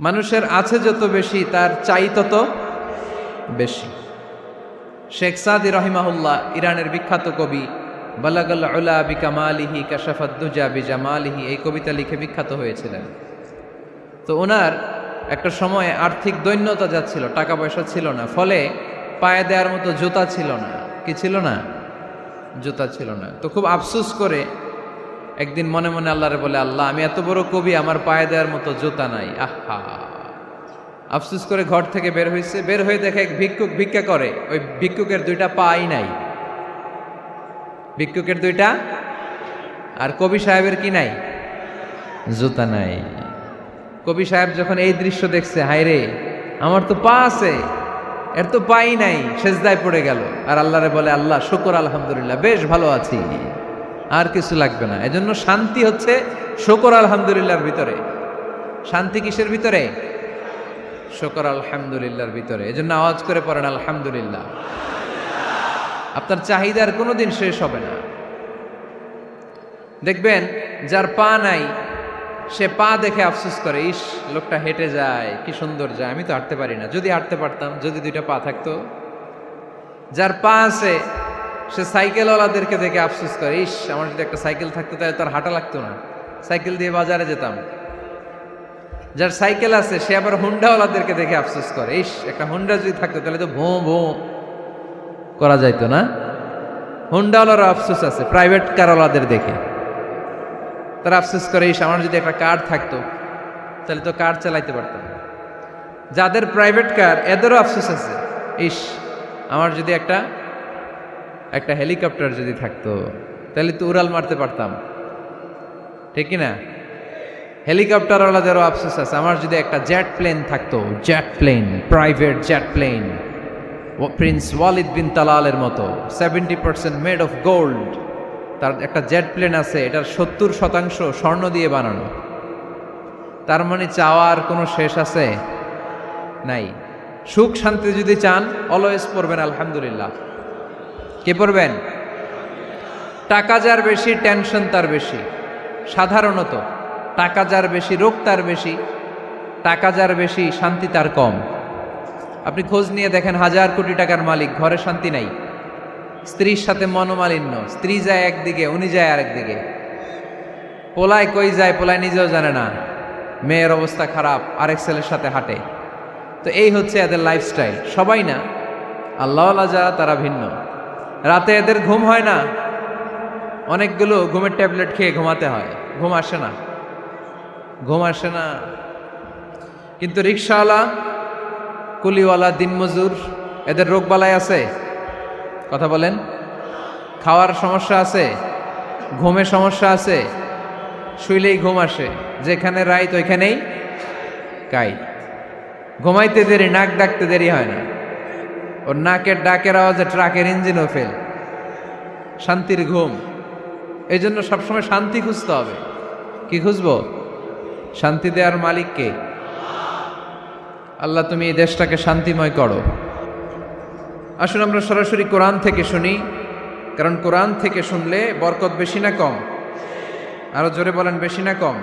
মানুষের আছে যত বেশি তার চাই তত বেশি। শেখ সাদি রহিমাহুল্লাহ, ইরানের বিখ্যাত কবি, বালাগাল উলা বিকামালিহি কাশাফাদ দুজা বিজামালিহি, এই কবিতা লিখে বিখ্যাত হয়েছিলেন। তো ওনার একটা সময়ে আর্থিক দৈন্যতা যাচ্ছিল, টাকা পয়সা ছিল না, ফলে পায়ে দেওয়ার মতো জুতা ছিল না। কি ছিল না? জুতা ছিল না। তো খুব আফসোস করে একদিন মনে মনে আল্লাহরে বলে, আল্লাহ আমি এত বড় কবি, আমার পায়ে দেওয়ার মতো জুতা নাই। আহা, আফসোস করে ঘর থেকে বের হয়েছে। বের হয়ে দেখে এক ভিক্ষুক ভিক্ষা করে, ওই ভিক্ষুকের দুইটা পাই নাই। ভিক্ষুকের দুইটা, আর কবি সাহেবের কি নাই? জুতা নাই। কবি সাহেব যখন এই দৃশ্য দেখছে, হায় রে আমার তো পা আছে, এর তো পাই নাই, সেজদায় পড়ে গেল। আর আল্লাহরে বলে, আল্লাহ শুকর আলহামদুলিল্লাহ, বেশ ভালো আছি, আর কিছু লাগবে না। এজন্য শান্তি হচ্ছে শুকর আলহামদুলিল্লাহর ভিতরে। শান্তি কিসের ভিতরে? শুকর আলহামদুলিল্লাহর ভিতরে। এজন্য আওয়াজ করে পড়েন আলহামদুলিল্লাহ। আপনার চাহিদার কোনোদিন শেষ হবে না। দেখবেন যার পা নাই, সে পা দেখে আফসোস করে, ইস লোকটা হেঁটে যায়, কি সুন্দর যায়, আমি তো হাঁটতে পারি না, যদি হাঁটতে পারতাম, যদি দুইটা পা থাকতো। যার পা আছে সে সাইকেলওয়ালাদেরকে দেখে আফসোস করে, ইস আমার যদি একটা সাইকেল থাকতো তাহলে তার হাঁটা লাগতো না, সাইকেল দিয়ে বাজারে যেতাম। যার সাইকেল আছে সে আবার হুন্ডাওয়ালাদেরকে দেখে আফসোস করে, ইস একটা হুন্ডা যদি থাকতো তাহলে তো ভোঁ ভোঁ করা যাইতো না। হুন্ডাওয়ালারও আফসোস আছে প্রাইভেট কারওয়ালাদের দেখে, তারা আফসোস করে, ইস আমার যদি একটা কার থাকতো তাহলে তো কার চালাইতে পারতাম। যাদের প্রাইভেট কার এদেরও আফসোস আছে, ইস আমার যদি একটা হেলিকপ্টার যদি থাকতো তাহলে তো উড়াল মারতে পারতাম, ঠিক কিনা? হেলিকপ্টারওয়ালাদেরও আফসোস আছে, আমার যদি একটা জেট প্লেন থাকতো, jet plane, private jet plane, Prince Walid bin তালালের মতো 70% মেড অফ গোল্ড, তার একটা জেট প্লেন আছে, এটার 70% স্বর্ণ দিয়ে বানানো। তার মানে চাওয়ার কোনো শেষ আছে? নাই। সুখ শান্তি যদি চান অলওয়েজ পড়বেন আলহামদুলিল্লাহ। কে পড়বেন? টাকা যার বেশি টেনশন তার বেশি। সাধারণত টাকা যার বেশি রোগ তার বেশি, টাকা যার বেশি শান্তি তার কম। আপনি খোঁজ নিয়ে দেখেন, 1000 কোটি টাকার মালিক, ঘরে শান্তি নাই, স্ত্রীর সাথে মনোমালিন্য, স্ত্রী যায় একদিকে, উনি যায় আরেকদিকে, পোলায় কই যায় পোলায় নিজেও জানে না, মেয়ের অবস্থা খারাপ, আরেক ছেলের সাথে হাঁটে। তো এই হচ্ছে এদের লাইফস্টাইল। সবাই না, আল্লাহওয়ালা যারা তারা ভিন্ন। রাতে এদের ঘুম হয় না, অনেকগুলো ঘুমের ট্যাবলেট খেয়ে ঘুমাতে হয়, ঘুম আসে না, ঘুম আসে না। কিন্তু রিক্সাওয়ালা, কুলিওয়ালা, দিনমজুর, এদের রোগ বালাই আছে? কথা বলেন। খাওয়ার সমস্যা আছে, ঘুমের সমস্যা আছে, শুইলেই ঘুম আসে, যেখানে রাইত ওইখানেই কাই। ঘুমাইতে দেরি, নাক ডাকতে দেরি হয় না, ওর নাকের ডাকের আওয়াজে ট্রাকের ইঞ্জিনও ফেল। শান্তির ঘুম। এই জন্য সবসময় শান্তি খুঁজতে হবে। কি খুঁজবো? শান্তি দেওয়ার মালিককে। আল্লাহ তুমি এই দেশটাকে শান্তিময় করো। আসুন আমরা সরাসরি কোরআন থেকে শুনি, কারণ কোরআন থেকে শুনলে বরকত বেশি না কম? আরো জোরে বলেন, বেশি না কম?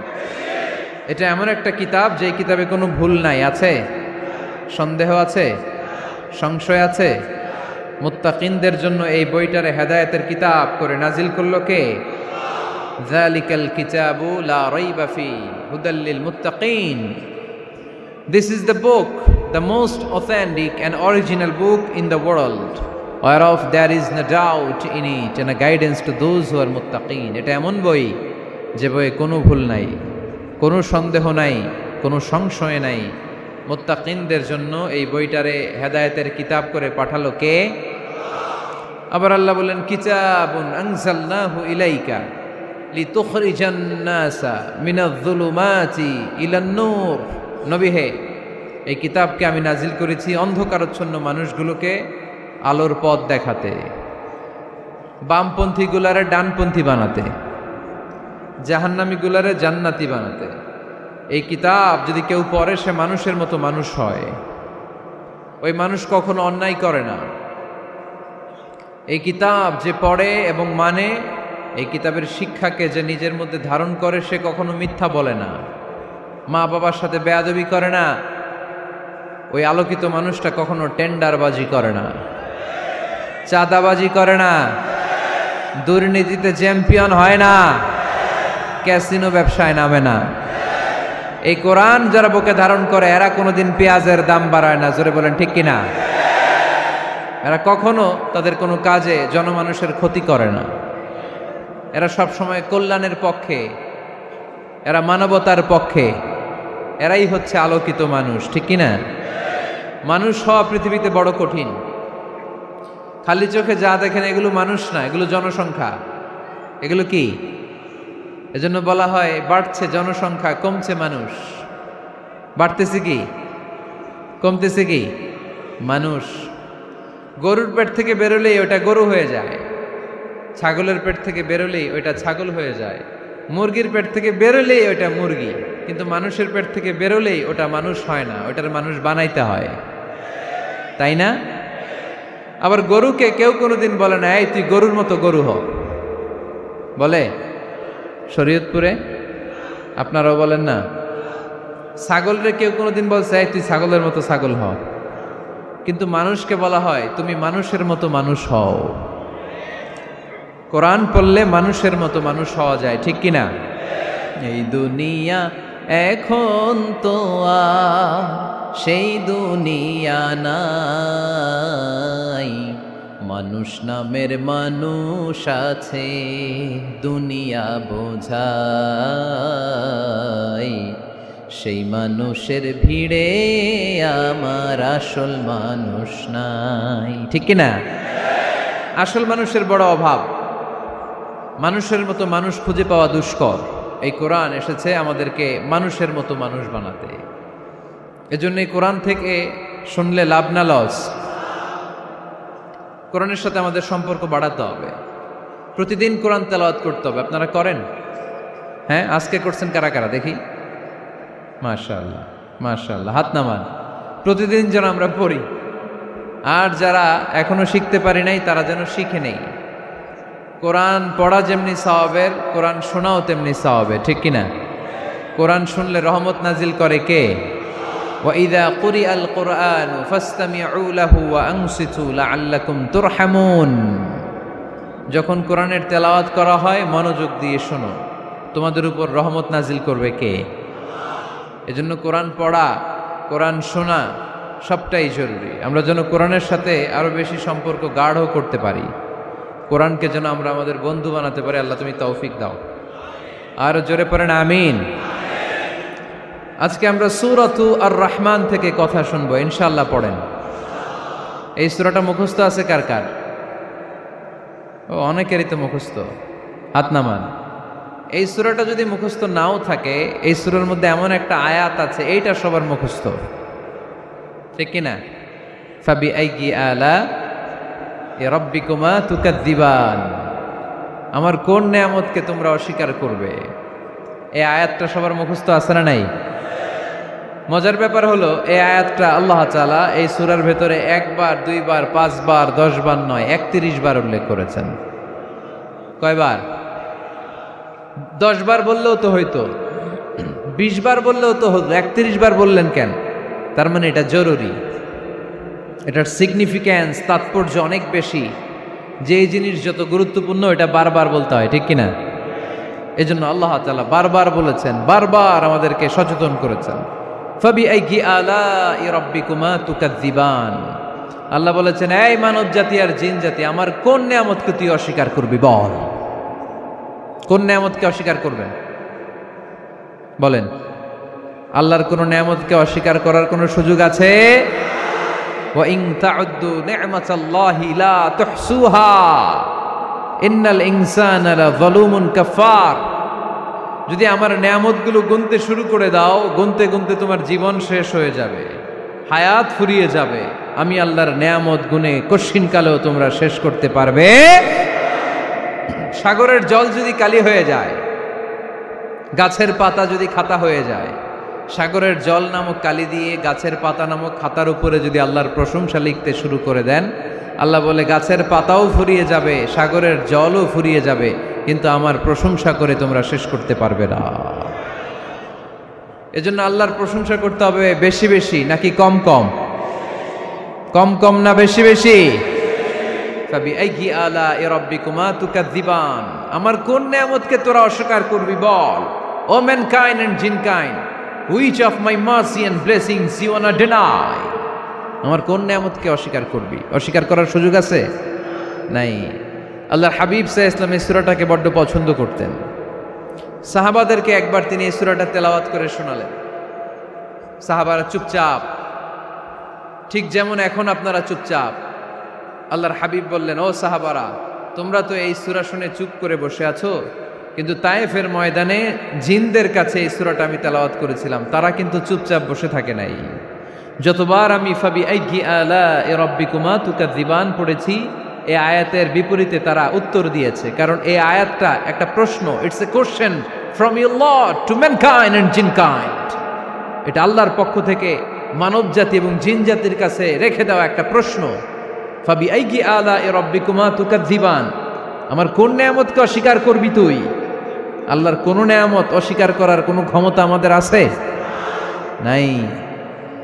এটা এমন একটা কিতাব যে কিতাবে কোনো ভুল নাই। আছে? সন্দেহ আছে? সংশয় আছে? মুত্তাকিনদের জন্য এই বইটারে হেদায়েতের কিতাব করে নাজিল করলো কে? যালিকাল কিতাবু লা রাইবা ফি হুদাল লিল মুত্তাকিন। This is the book, the most authentic and original book in the world, whereof there is no doubt in it and a guidance to those who are muttaqin. এটা এমন বই যে বইয়ে কোনো ভুল নাই, কোনো সন্দেহ নাই, কোনো সংশয় নাই। মুত্তাকিনদের জন্য এই বইটারে হেদায়েতের কিতাব করে পাঠালো কে? আবার আল্লাহ বলেন, কিতাবুন আনজালনাহু ইলাইকা লিতুখরিজান নাসা মিনাজ-যুলুমাতি ইলান-নূর। নবী হে, এই কিতাবকে আমি নাজিল করেছি অন্ধকারাচ্ছন্ন মানুষগুলোকে আলোর পথ দেখাতে, বামপন্থী গুলারে ডানপন্থী বানাতে, জাহান্নামী গুলারে জান্নাতি বানাতে। এই কিতাব যদি কেউ পড়ে সে মানুষের মতো মানুষ হয়, ওই মানুষ কখনো অন্যায় করে না। এই কিতাব যে পড়ে এবং মানে, এই কিতাবের শিক্ষাকে যে নিজের মধ্যে ধারণ করে, সে কখনো মিথ্যা বলে না। মা বাবার সাথে বেয়াদবি করে না, ওই আলোকিত মানুষটা কখনো টেন্ডারবাজি করে না, চাঁদাবাজি করে না, দুর্নীতিতে চ্যাম্পিয়ন হয় না, ক্যাসিনো ব্যবসায় নামে না। এই কোরআন যারা বুকে ধারণ করে এরা কোনোদিন পেঁয়াজের দাম বাড়ায় না। জোরে বলেন ঠিক কিনা? এরা কখনো তাদের কোনো কাজে জনমানুষের ক্ষতি করে না। এরা সব সময় কল্যাণের পক্ষে, এরা মানবতার পক্ষে। এরাই হচ্ছে আলোকিত মানুষ, ঠিক কিনা? মানুষ হওয়া পৃথিবীতে বড় কঠিন। খালি চোখে যা দেখেন এগুলো মানুষ না, এগুলো জনসংখ্যা। এগুলো কি? এজন্য বলা হয় বাড়ছে জনসংখ্যা, কমছে মানুষ। বাড়তেছে কি, কমতেছে কি? মানুষ। গরুর পেট থেকে বেরোলেই ওটা গরু হয়ে যায়, ছাগলের পেট থেকে বেরোলেই ওইটা ছাগল হয়ে যায়, মুরগির পেট থেকে বেরোলেই ওটা মুরগি। কিন্তু মানুষের পেট থেকে বেরোলেই ওটা মানুষ হয় না, ওটার মানুষ বানাইতে হয়, তাই না? আবার গরুকে কেউ কোনোদিন বলে না এই তুই গরুর মতো গরু হ, বলে? শরীয়তপুরে আপনারাও বলেন না? ছাগলরে কেউ কোনোদিন বলছে এই তুই ছাগলের মতো ছাগল হ, কিন্তু মানুষকে বলা হয় তুমি মানুষের মতো মানুষ হও। কোরআন পড়লে মানুষের মতো মানুষ হওয়া যায়, ঠিক কিনা? এই দুনিয়া এখন তো আর সেই দুনিয়া নাই, মানুষ নামের মানুষ আছে দুনিয়া বোঝাই, সেই মানুষের ভিড়ে আমার আসল মানুষ নাই, ঠিক কিনা? আসল মানুষের বড় অভাব, মানুষের মতো মানুষ খুঁজে পাওয়া দুষ্কর। এই কোরআন এসেছে আমাদেরকে মানুষের মতো মানুষ বানাতে। এজন্য এই কোরআন থেকে শুনলে লাভ না লস? কোরআনের সাথে আমাদের সম্পর্ক বাড়াতে হবে, প্রতিদিন কোরআন তেলাওয়াত করতে হবে। আপনারা করেন? হ্যাঁ, আজকে করছেন কারা কারা দেখি? মাশাআল্লাহ, মাশাআল্লাহ, হাত নামান। প্রতিদিন যেন আমরা পড়ি, আর যারা এখনো শিখতে পারি নাই তারা যেন শিখে নেই। কোরআন পড়া যেমনি সওয়াবের, কোরআন শোনাও তেমনি সওয়াবের, ঠিক কিনা? কোরআন শুনলে রহমত নাজিল করে কে? وَإِذَا قُرِئَ الْقُرْآنُ فَاسْتَمِعُوا لَهُ وَأَنصِتُوا لَعَلَّكُمْ تُرْحَمُونَ। যখন কোরআনের তেলাওয়াত করা হয় মনোযোগ দিয়ে শোনো, তোমাদের উপর রহমত নাজিল করবে কে? এজন্য কোরআন পড়া, কোরআন শোনা সবটাই জরুরি। আমরা যেন কোরআনের সাথে আরো বেশি সম্পর্ক গাঢ় করতে পারি, কোরআনকে যেন আমরা আমাদের বন্ধু বানাতে পারি। আল্লাহ তুমি তৌফিক দাও। আর জোরে পড়েন আমিন। আজকে আমরা সূরাতু আর রহমান থেকে কথা শুনবো ইনশাআল্লাহ। পড়েন। এই সূরাটা মুখস্থ আছে কার কার? ও, অনেকেরই তো মুখস্থ, হাত নামান। এই সূরাটা যদি মুখস্থ নাও থাকে, এই সূরার মধ্যে এমন একটা আয়াত আছে এইটা সবার মুখস্থ, ঠিক কিনা? ফাবিআইয়ি আলা রাব্বিকুমা তুকাদ্দিবান, আমার কোন নেয়ামতকে তোমরা অস্বীকার করবে? এই আয়াতটা সবার মুখস্থ আছে না নাই? মজার ব্যাপার হলো এই আয়াতটা আল্লাহ তাআলা এই সূরার ভেতরে একবার, দুইবার, 5 বার, 10 বার নয়, 31 বার উল্লেখ করেছেন। কয়বার? 10 বার বললেও তো হইতো, 20 বার বললেও তো হতো, 31 বার বললেন কেন? তার মানে এটা জরুরি, এটার সিগনিফিক্যান্স, তাৎপর্য অনেক বেশি। যেই জিনিস যত গুরুত্বপূর্ণ এটা বারবার বলতে হয়, ঠিক কিনা? এজন্য আল্লাহ তাআলা বারবার বলেছেন, বারবার আমাদেরকে সচেতন করেছেন। ফাবিআইয়ি আলাই রাব্বিকুমা তুকাদ্দিবান, আল্লাহ বলেছেন এই মানব জাতি আর জিন জাতি আমার কোন নেয়ামতকে তুই অস্বীকার করবি? বল, কোন নেয়ামতকে অস্বীকার করবেন? বলেন। আল্লাহর কোন নেয়ামতকে অস্বীকার করার কোন সুযোগ আছে? ওয়া ইন তাউদ্দু নি'মাতাল্লাহি লা তুহসুহা ইন্নাল ইনসানা লাযালুমুন কাফার। যদি আমার নেয়ামতগুলো গুনতে শুরু করে দাও, গুনতে গুনতে তোমার জীবন শেষ হয়ে যাবে, হায়াত ফুরিয়ে যাবে। আমি আল্লাহর নেয়ামত গুনে কশিনকালেও তোমরা শেষ করতে পারবে। সাগরের জল যদি কালি হয়ে যায়, গাছের পাতা যদি খাতা হয়ে যায়, সাগরের জল নামক কালি দিয়ে গাছের পাতা নামক খাতার উপরে যদি আল্লাহর প্রশংসা লিখতে শুরু করে দেন, আল্লাহ বলে গাছের পাতাও ফুরিয়ে যাবে, সাগরের জলও ফুরিয়ে যাবে, কিন্তু আমার প্রশংসা করে তোমরা শেষ করতে পারবে না। এজন্য আল্লাহর প্রশংসা করতে হবে বেশি বেশি নাকি কম কম? কম কম না বেশি বেশি? ফাবিআইয়ি আলাኢ রাব্বিকুমা তুকাযযিবান, আমার কোন নিয়ামতকে তোরা অস্বীকার করবি বল। O mankind and jinnkind, which of my mercy and blessings you want to deny? আমার কোন নিয়ামতকে অস্বীকার করবি? অস্বীকার করার সুযোগ আছে? নাই। আল্লাহর হাবিব সাল্লাল্লাহু আলাইহি ওয়াসাল্লাম এই সূরাটাকে বড্ড পছন্দ করতেন। সাহাবাদেরকে একবার তিনি এই সূরাটা তেলাওয়াত করে শোনালেন। সাহাবারা চুপচাপ, ঠিক যেমন এখন আপনারা চুপচাপ। আল্লাহর হাবিব বললেন, ও সাহাবারা, তোমরা তো এই সূরা শুনে চুপ করে বসে আছো, কিন্তু তায়েফের ময়দানে জিনদের কাছে এই সূরাটা আমি তেলাওয়াত করেছিলাম, তারা কিন্তু চুপচাপ বসে থাকে নাই। যতবার আমি ফাবিআইয়ি আলাኢ রাব্বিকুমা তুকাযযিবান পড়েছি, এই আয়াতের বিপরীতে তারা উত্তর দিয়েছে, কারণ এই আয়াতটা একটা প্রশ্ন। It's a question from your Lord to mankind and jinnkind. এটা আল্লাহর পক্ষ থেকে মানব জাতি এবং জিন জাতির কাছে রেখে দেওয়া একটা প্রশ্ন। ফাবিআইয়ি আলাኢ রাব্বিকুমা তুকাযযিবান, আমার কোন নিয়ামতকে অস্বীকার করবি তুই? আল্লাহর কোন নিয়ামত অস্বীকার করার কোনো ক্ষমতা আমাদের আছে? নাই,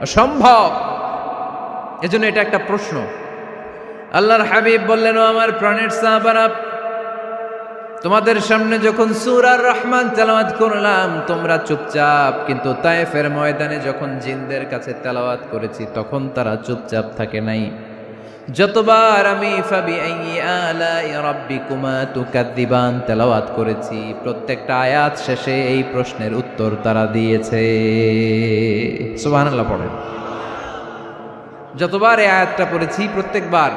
অসম্ভব। এজন্য এটা একটা প্রশ্ন। আল্লাহর হাবিব বললেন, ও আমার প্রাণের সাহাবারা, তোমাদের সামনে যখন সূরা আর রহমান তেলাওয়াত করলাম তোমরা চুপচাপ, কিন্তু তায়েফের ময়দানে যখন জিনদের কাছে তেলাওয়াত করেছি তখন তারা চুপচাপ থাকে নাই। যতবার আমি ফাবিআইয়ি আলাኢ রাব্বিকুমা তুকাযযিবান তেলাওয়াত করেছি, প্রত্যেকটা আয়াত শেষে এই প্রশ্নের উত্তর তারা দিয়েছে। সুবহানাল্লাহ পড়েন। যতবার এই আয়াতটা পড়েছি প্রত্যেকবার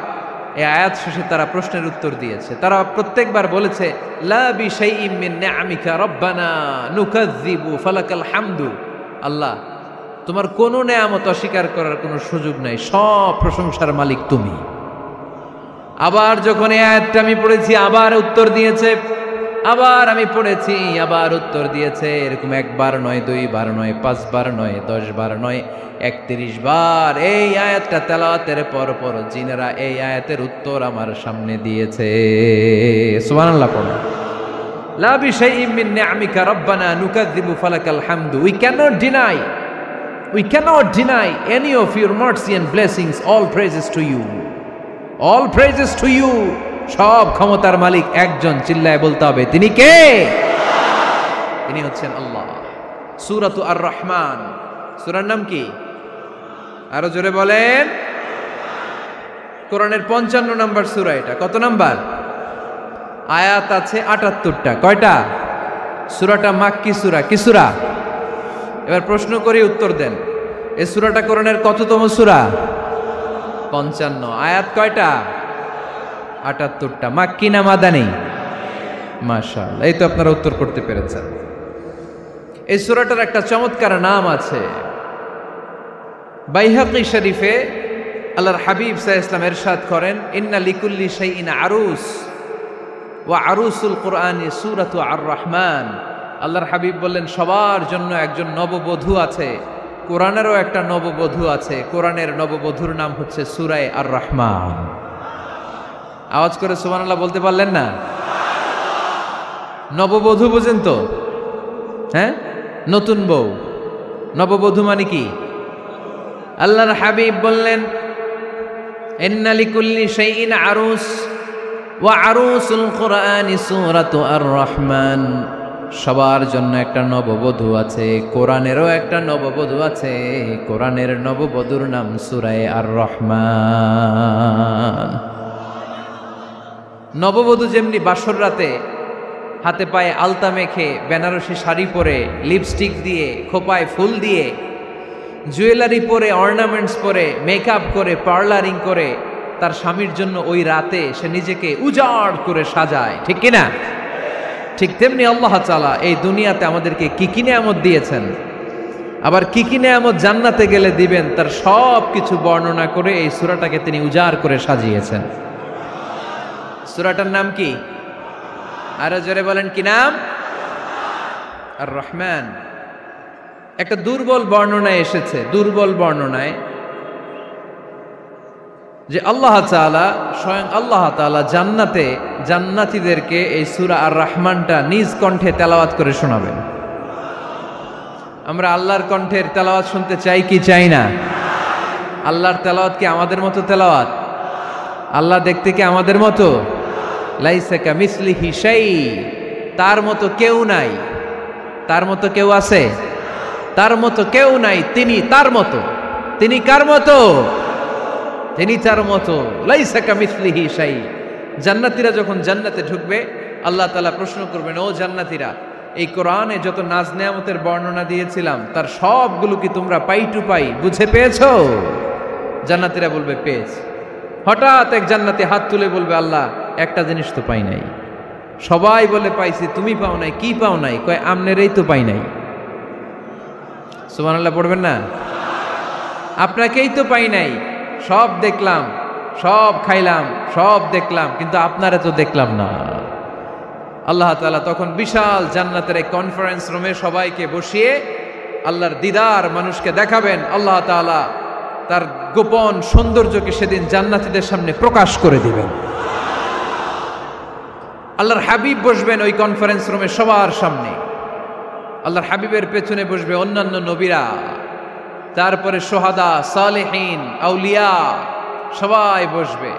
এই আয়াত শেষে তারা প্রশ্নের উত্তর দিয়েছে। তারা প্রত্যেকবার বলেছে, লা বিশাইইম মিন নিআমিকা রাব্বানা নুকাযযিবু ফালাকাল হামদু। আল্লাহ, তোমার কোনো নেয়ামত অস্বীকার করার কোনো সুযোগ নাই, সব প্রশংসার মালিক তুমি। আবার যখন এই আয়াতটা আমি পড়েছি আবার উত্তর দিয়েছে, আবার আমি পড়েছি আবার উত্তর দিয়েছে। এরকম একবার নয়, দুইবার নয়, 5 বার নয়, 10 বার নয়, 31 বার এই আয়াতটা তেলাওয়াতের পর পর জিনেরা এই আয়াতের উত্তর আমার সামনে দিয়েছে। সুবহানাল্লাহ পড়ো। লা বিশাইইম মিন নিআমিকা রাব্বানা নুকাযযিবু ফালাকাল হামদু। We cannot deny any of your mercy and blessings. All praises to you. All praises to you. সব ক্ষমতার মালিক একজন, চিল্লায় বলতে হবে, তিনি কে? তিনি হচ্ছেন আল্লাহ। সূরাতু আর রহমান, সূরার নাম কি? আরো জোরে বলেন। কোরআনের 55 নম্বর সূরা এটা। কত নাম্বার? আয়াত আছে 78টা। কয়টা? সূরাটা মাক্কি সূরা। কি সূরা? এবার প্রশ্ন করি, উত্তর দেন। এই সূরাটা কোরআনের কততম সূরা? 55। আয়াত কয়টা? 78টা। মাক্কি না মাদানী? মাশাআল্লাহ, এই তো আপনারা উত্তর করতে পেরেছেন। এই সূরাটার একটা চমৎকার নাম আছে। বাইহাকি শরীফে আল্লাহর হাবিব সাল্লাল্লাহু আলাইহি ওয়াসাল্লাম ইরশাদ করেন, ইন্না লিকুল্লি শাইইন আরুস ওয়া আরুসুল কুরআনি সূরাতু আর রহমান। আল্লাহর হাবিব বললেন, সবার জন্য একজন নববধূ আছে, কোরআনেরও একটা নববধূ আছে। কোরআনের নববধূর নাম হচ্ছে সূরা আর রহমান। আওয়াজ করে সুবহানাল্লাহ বলতে পারলেন না? নববধূ বুঝেন তো? হ্যাঁ, নতুন বউ। নববধূ মানে কি? আল্লাহর হাবিব বললেন, ইন্না লিকুল্লি শাইইন আরুস ওয়া আরুসুল কুরআনি সূরাতু আর রহমান। সবার জন্য একটা নববধূ আছে, কোরআনেরও একটা নববধূ আছে। কোরআনের নববধূর নাম সূরা আর রহমান। নববধূ যেমনি বাসর রাতে হাতে পায়ে আলতা মেখে, বেনারসি শাড়ি পরে, লিপস্টিক দিয়ে, খোপায় ফুল দিয়ে, জুয়েলারি পরে, অর্নামেন্টস পরে, মেকআপ করে, পার্লারিং করে তার স্বামীর জন্য ওই রাতে সে নিজেকে উজাড় করে সাজায়, ঠিক কিনা? ঠিক তেমনি আল্লাহ তাআলা এই দুনিয়াতে আমাদেরকে কি কি নিয়ামত দিয়েছেন, আবার কি কি নিয়ামত জান্নাতে গেলে দিবেন, তার সব কিছু বর্ণনা করে এই সূরাটাকে তিনি উজাড় করে সাজিয়েছেন। সূরাটার নাম কি? আরো জোরে বলেন, কি নাম? আর রহমান। একটা দুর্বল বর্ণনায় এসেছে, দুর্বল বর্ণনায়, যে আল্লাহ তাআলা, স্বয়ং আল্লাহ তাআলা জান্নাতে জান্নাতীদেরকে এই সূরা আর রহমানটা নিজ কণ্ঠে তেলাওয়াত করে শোনাবেন। আমরা আল্লাহর কণ্ঠের তেলাওয়াত শুনতে চাই কি চাই না? আল্লাহর তেলাওয়াত কি আমাদের মতো তেলাওয়াত? আল্লাহ দেখতে কি আমাদের মতো? লাইসা কামিসলিহি শাই, তার মতো কেউ নাই। তার মতো কেউ আছে? তার মতো কেউ নাই। তিনি তার মতো। তিনি কার মতো? তিনি তার মতো। লাইসা কামিসলিহি শাই। জান্নাতীরা যখন জান্নাতে ঢুকবে, আল্লাহ তাআলা প্রশ্ন করবেন, ও জান্নাতীরা, এই কোরআনে যত নাজ নেয়ামতের বর্ণনা দিয়েছিলাম তার সবগুলো কি তোমরা পাই টু পাই বুঝে পেয়েছো? জান্নাতীরা বলবে পেয়েছি। হঠাৎ এক জান্নাতি হাত তুলে বলবে, আল্লাহ একটা জিনিস তো পাই নাই। সবাই বলে পাইছি, তুমি পাও নাই। কি পাও নাই? কয় আমনেরই তো পাই নাই। সুবহানাল্লাহ পড়বেন না? আপনাকেই তো পাই নাই। সব দেখলাম, সব খাইলাম, সব দেখলাম, কিন্তু আপনারে তো দেখলাম না। আল্লাহ তাআলা তখন বিশাল জান্নাতের এক কনফারেন্স রুমে সবাইকে বসিয়ে আল্লাহর দিদার মানুষকে দেখাবেন। আল্লাহ তাআলা তার গোপন সৌন্দর্যকে সেদিন জান্নাতীদের সামনে প্রকাশ করে দিবেন। আল্লাহর হাবিব বসবেন ওই কনফারেন্স রুমে সবার সামনে। আল্লাহর হাবিবের পেছনে বসবে অন্যান্য নবীরা, তারপরে সোহাদা, সালেহীন, আউলিয়া সবাই বসবে।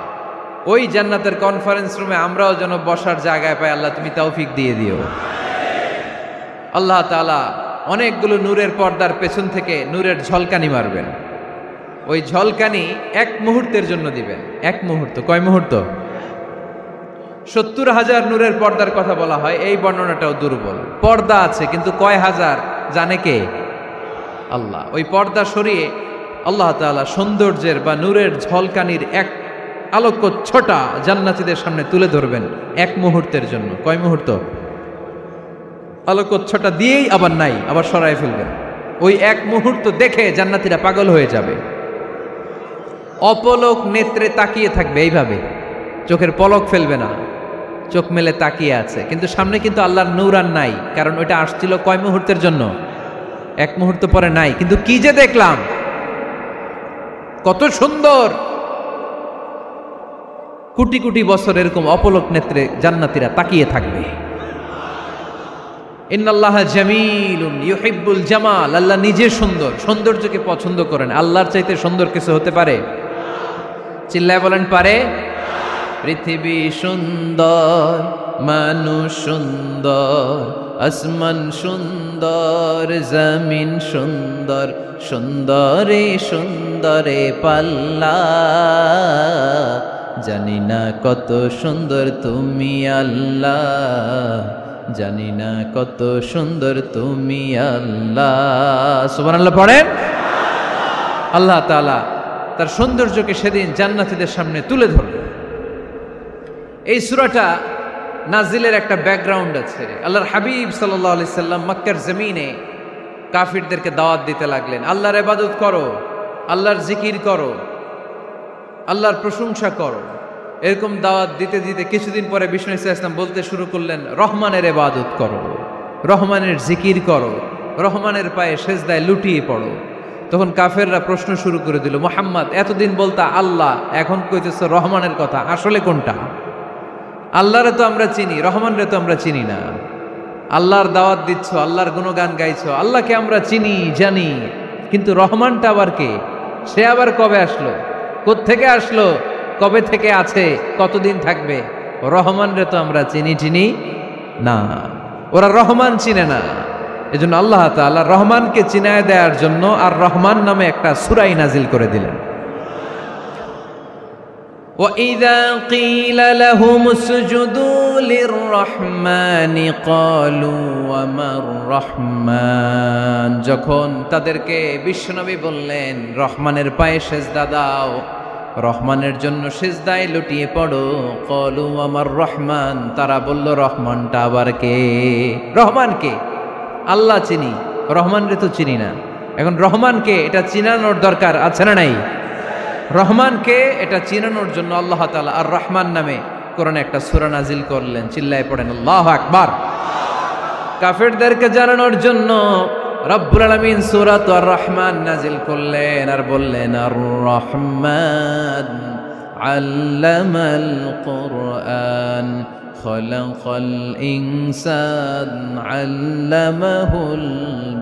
ওই জান্নাতের কনফারেন্স রুমে আমরাও যেন বসার জায়গায় পাই, আল্লাহ তুমি তৌফিক দিয়ে দিও। আল্লাহ তাআলা অনেকগুলো নূরের পর্দার পেছন থেকে নূরের ঝলকানি মারবেন। ওই ঝলকানি এক মুহূর্তের জন্য দিবেন। এক মুহূর্ত। কয় মুহূর্ত? 70,000 নূরের পর্দার কথা বলা হয়, এই বর্ণনাটাও দুর্বল। পর্দা আছে কিন্তু কয় হাজার জানে কে? আল্লাহ। ওই পর্দা সরিয়ে আল্লাহ তাআলা সৌন্দর্যের বা নূরের ঝলকানির এক আলোকচ্ছটা জান্নাতীদের সামনে তুলে ধরবেন এক মুহূর্তের জন্য। কয় মুহূর্ত? আলোকচ্ছটা দিয়েই আবার নাই, আবার সরায় ফেলবেন। ওই এক মুহূর্ত দেখে জান্নাতীরা পাগল হয়ে যাবে, অপলক নেত্রে তাকিয়ে থাকবে। এইভাবে চোখের পলক ফেলবে না, চোখ মেলে তাকিয়ে আছে। কিন্তু সামনে কিন্তু আল্লাহর নূর আর নাই, কারণ ওইটা আসছিল কয় মুহূর্তের জন্য? এক মুহূর্ত পরে নাই। কিন্তু কি যে দেখলাম, কত সুন্দর! কোটি কোটি বছর এরকম অপলক নেত্রে জান্নাতীরা তাকিয়ে থাকবে। ইন্নাল্লাহা জামিলুন ইউহিব্বুল জামাল। আল্লাহ নিজে সুন্দর, সৌন্দর্যকে পছন্দ করেন। আল্লাহর চাইতে সুন্দর কিছু হতে পারে? চিল্লায় বলেন পারে? পৃথিবী সুন্দর, মানুষ সুন্দর, আসমান সুন্দর, জমিন সুন্দর, সুন্দরে সুন্দরে পাল্লা। জানি না কত সুন্দর তুমি আল্লাহ, জানি না কত সুন্দর তুমি আল্লাহ। সুবহানাল্লাহ পড়েন। আল্লাহ তাআলা তার সৌন্দর্যকে সেদিন জান্নাতীদের সামনে তুলে ধরবেন। এই সূরাটা নাজিলের একটা ব্যাকগ্রাউন্ড আছে। আল্লাহর হাবিব সাল্লাল্লাহু আলাইহি সাল্লাম মক্কার জমিনে কাফিরদেরকে দাওয়াত দিতে লাগলেন, আল্লাহর ইবাদত করো, আল্লাহর জিকির করো, আল্লাহর প্রশংসা করো। এরকম দাওয়াত দিতে দিতে কিছুদিন পরে বিষ্ণু ইসলাম বলতে শুরু করলেন, রহমানের ইবাদত করো, রহমানের জিকির করো, রহমানের পায়ে সেজদায় লুটিয়ে পড়ো। তখন কাফেররা প্রশ্ন শুরু করে দিল, মুহাম্মদ এতদিন বলতা আল্লাহ, এখন কইতেছ রহমানের কথা, আসলে কোনটা? আল্লাহরে তো আমরা চিনি, রহমানরে তো আমরা চিনি না। আল্লাহর দাওয়াত দিচ্ছ, আল্লাহর গুণগান গাইছো, আল্লাহকে আমরা চিনি জানি, কিন্তু রহমানটা আবার কে? সে আবার কবে আসলো, কোত্থেকে আসলো, কবে থেকে আছে, কতদিন থাকবে? রহমানরে তো আমরা চিনি না। ওরা রহমান চিনে না। এজন্য আল্লাহ তাআলা রহমানকে চিনায় দেওয়ার জন্য আর রহমান নামে একটা সূরাই নাজিল করে দিলেন। وَإِذَا قِيلَ لَهُمُ اسْجُدُوا لِلرَّحْمَنِ قَالُوا وَمَا الرَّحْمَنُ। যখন তাদেরকে বিশ্বনবী বললেন রহমানের পায়ে সেজদা দাও, রহমানের জন্য সেজদায় লুটিয়ে পড়ো, ক্বালু ওয়ামার রহমান, তারা বলল রহমানটা আবার কে? রহমান কে? আল্লাহ চিনি, রহমানরে তো চিনি না। এখন রহমানকে এটা চিনানোর দরকার আছে না নাই? রহমানকে এটা চিনানোর জন্য আল্লাহ তাআলা আর রহমান নামে কোরআনে একটা সূরা নাজিল করলেন। চিল্লায় পড়েন আল্লাহু আকবার। কাফেরদেরকে জানানোর জন্য রব্বুল আলামিন সূরাত আর রহমান নাজিল করলেন আর বললেন, আর রহমান আল্লামাল কুরআন খলাকাল ইনসান আল্লামাহুল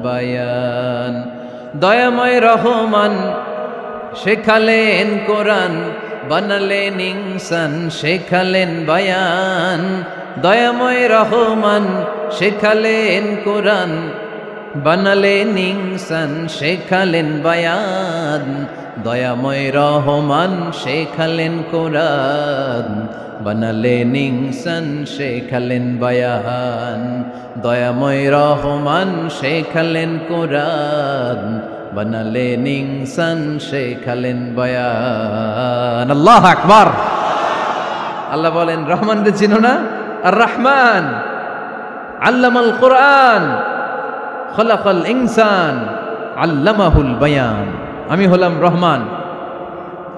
বায়ান। দয়াময় রহমান শেখালেন কোরআন, বানালেন ইনসান শেখালেন বায়ান। দয়াময় রহমান শেখালেন কোরআন, বানালেন ইনসান শেখালেন বায়ান। দয়াময় রহমান শেখালেন কোরআন, বানালেন ইনসান শেখালেন বায়ান। দয়াময় রহমান শেখালেন কোরআন, বানালেন ইনসান শেখালেন বায়ান। আল্লাহু আকবার। আল্লাহ বলেন রহমান রে চিনো না? আর রহমান আল্লামাল কোরআন, খলাকাল ইনসান আল্লামাহুল বায়ান। আমি হলাম রহমান,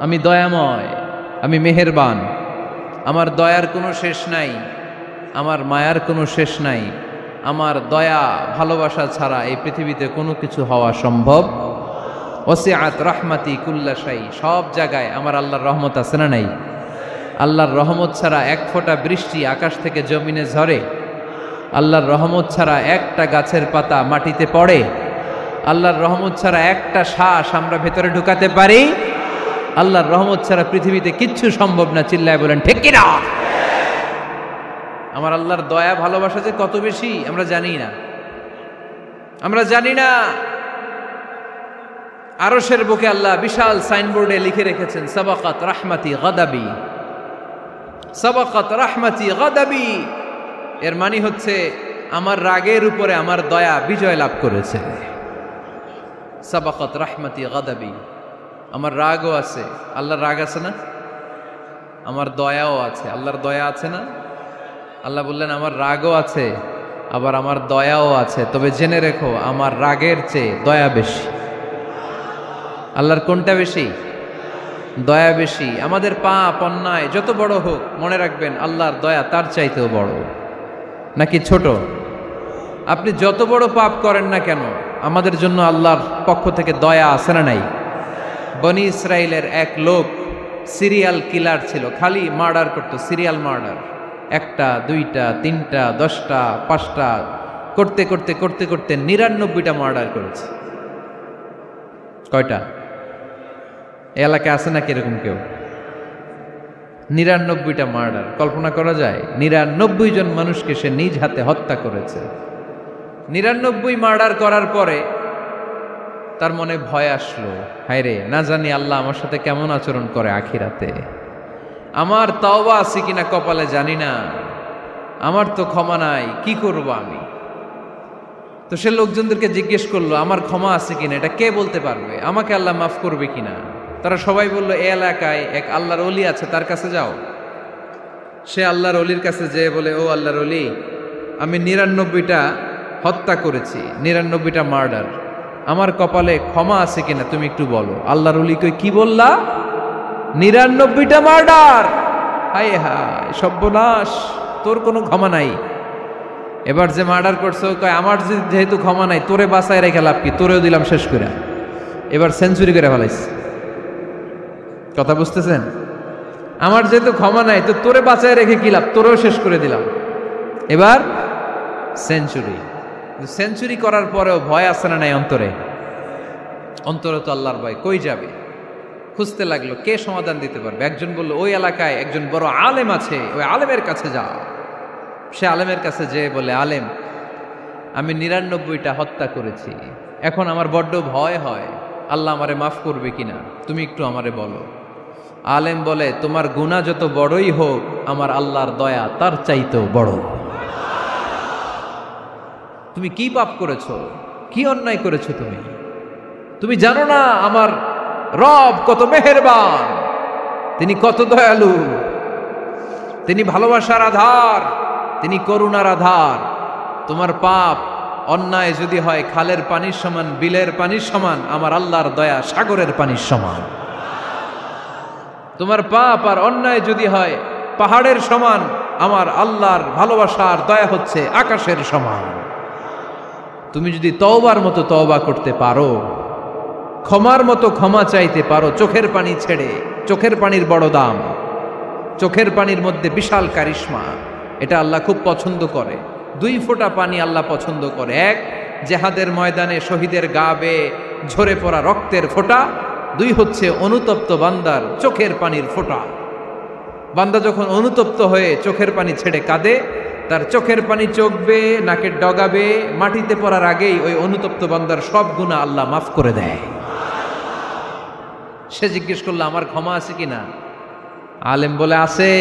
আমি দয়াময়, আমি মেহেরবান। আমার দয়ার কোনো শেষ নাই, আমার মায়ার কোনো শেষ নাই। আমার দয়া ভালোবাসা ছাড়া এই পৃথিবীতে কোনো কিছু হওয়া সম্ভব। ওয়াসিআত রাহমাতি কুল্লা শাই। সব জায়গায় আমার আল্লাহর রহমত আছে না নাই? আল্লাহর রহমত ছাড়া এক ফোঁটা বৃষ্টি আকাশ থেকে জমিনে ঝরে? আল্লাহর রহমত ছাড়া একটা গাছের পাতা মাটিতে পড়ে? আল্লাহর রহমত ছাড়া একটা শ্বাস আমরা ভেতরে ঢুকাতে পারি? আল্লাহর রহমত ছাড়া পৃথিবীতে কিচ্ছু সম্ভব না। চিল্লায় বলেন ঠিক কিনা? আমার আল্লাহর দয়া ভালোবাসা যে কত বেশি আমরা জানি না, আমরা জানি না। আরশের বুকে আল্লাহ বিশাল সাইনবোর্ডে লিখে রেখেছেন সাবাকাত রাহমাতি গাদাবি, সাবাকাত রাহমাতি গাদাবি। এর মানে হচ্ছে আমার রাগের উপরে আমার দয়া বিজয় লাভ করেছে। সাবাকাত রাহমাতি গাদাবি। আমার রাগও আছে, আল্লাহর রাগ আছে না? আমার দয়াও আছে, আল্লাহর দয়া আছে না? আল্লাহ বললেন আমার রাগও আছে, আবার আমার দয়াও আছে। তবে জেনে রেখো আমার রাগের চেয়ে দয়া বেশি। আল্লাহর কোনটা বেশি? দয়া বেশি। আমাদের পাপ অন্যায় যত বড় হোক, মনে রাখবেন আল্লাহর দয়া তার চাইতেও বড়। নাকি ছোট? আপনি যত বড় পাপ করেন না কেন, আমাদের জন্য আল্লাহর পক্ষ থেকে দয়া আছে না নাই? বনি ইসরাইলের এক লোক সিরিয়াল কিলার ছিল, খালি মার্ডার করতো, সিরিয়াল মার্ডার। একটা, দুইটা, তিনটা, 10টা, 5টা করতে করতে করতে করতে 99টা মার্ডার করেছে। কয়টা? এলাকায় আছে নাকি এরকম কেউ? 99টা মার্ডার। কল্পনা করা যায়? 99 জন মানুষকে সে নিজ হাতে হত্যা করেছে। 99 মার্ডার করার পরে তার মনে ভয় আসলো, হায় রে, না জানি আল্লাহ আমার সাথে কেমন আচরণ করে আখিরাতে। আমার তওবা আছে কিনা কপালে জানি না, আমার তো ক্ষমা নাই, কি করব আমি? তো সে লোকজনদেরকে জিজ্ঞেস করলো আমার ক্ষমা আছে কিনা, এটা কে বলতে পারবে? আমাকে আল্লাহ মাফ করবে কিনা? তারা সবাই বলল এই এলাকায় এক আল্লাহর ওলি আছে, তার কাছে যাও। সে আল্লাহর ওলির কাছে যেয়ে বলে, ও আল্লাহর ওলি, আমি 99টা হত্যা করেছি, 99টা মার্ডার, আমার কপালে ক্ষমা আছে কিনা তুমি একটু বলো। আল্লাহর ওলি কই, কি বললা? 99টা মার্ডার? হায় হায় সর্বনাশ, তোর কোনো ক্ষমা নাই। এবার যে মার্ডার করছো কয় আমার যেহেতু ক্ষমা নাই, তোরে বাঁচায় রেখে লাভ কি, তোরেও দিলাম শেষ করে। এবার সেঞ্চুরি করে ফেলাইছে। কথা বুঝতেছেন? আমার যেহেতু ক্ষমা নাই, তো তোরে বাঁচায় রেখে কি লাভ, তোরেও শেষ করে দিলাম। এবার সেঞ্চুরি। সেঞ্চুরি করার পরেও ভয় আসে না নাই অন্তরে? অন্তরে তো আল্লাহর ভয়। কই যাবে? খুঁজতে লাগলো কে সমাধান দিতে পারবে। একজন বলল ওই এলাকায় একজন বড় আলেম আছে, ওই আলেমের কাছে যা। সে আলেমের কাছে যেয়ে বলে, আলেম, আমি 99টা হত্যা করেছি, এখন আমার বড্ড ভয় হয়, আল্লাহ আমারে মাফ করবে কিনা, তুমি একটু আমারে বলো। আলেম বলে, তোমার গুনাহ যত বড়ই হোক, আমার আল্লাহর দয়া তার চাইতেও বড়। তুমি কি পাপ করেছো, কি অন্যায় করেছো তুমি? তুমি জানো না আমার রব কত মেহেরবান, তিনি কত দয়ালু, তিনি ভালোবাসার আধার, তিনি করুণার আধার। তোমার পাপ অন্যায় যদি হয় খালের পানির সমান, বিলের পানির সমান, আমার আল্লাহর দয়া সাগরের পানির সমান। তোমার পাপ আর অন্যায় যদি হয় পাহাড়ের সমান, আমার আল্লাহর ভালোবাসার দয়া হচ্ছে আকাশের সমান। তুমি যদি তওবার মতো তওবা করতে পারো, ক্ষমার মতো ক্ষমা চাইতে পারো, চোখের পানি ছেড়ে, চোখের পানির বড় দাম, চোখের পানির মধ্যে বিশাল কারিশমা, এটা আল্লাহ খুব পছন্দ করে। 2 ফোঁটা পানি আল্লাহ পছন্দ করে। এক, জেহাদের ময়দানে শহীদের গা বেয়ে ঝরে পড়া রক্তের ফোঁটা। 2 হচ্ছে অনুতপ্ত বান্দার চোখের পানির ফোঁটা। বান্দা যখন অনুতপ্ত হয়ে চোখের পানি ছেড়ে কাঁদে, তার চোখের পানি চোখ বেয়ে নাকের ডগা বেয়ে মাটিতে পড়ার আগেই ওই অনুতপ্ত বান্দার সব গুনাহ আল্লাহ মাফ করে দেয়। সে জিজ্ঞেস করলো আমার ক্ষমা আছে কিনা? আলেম বলে আছে,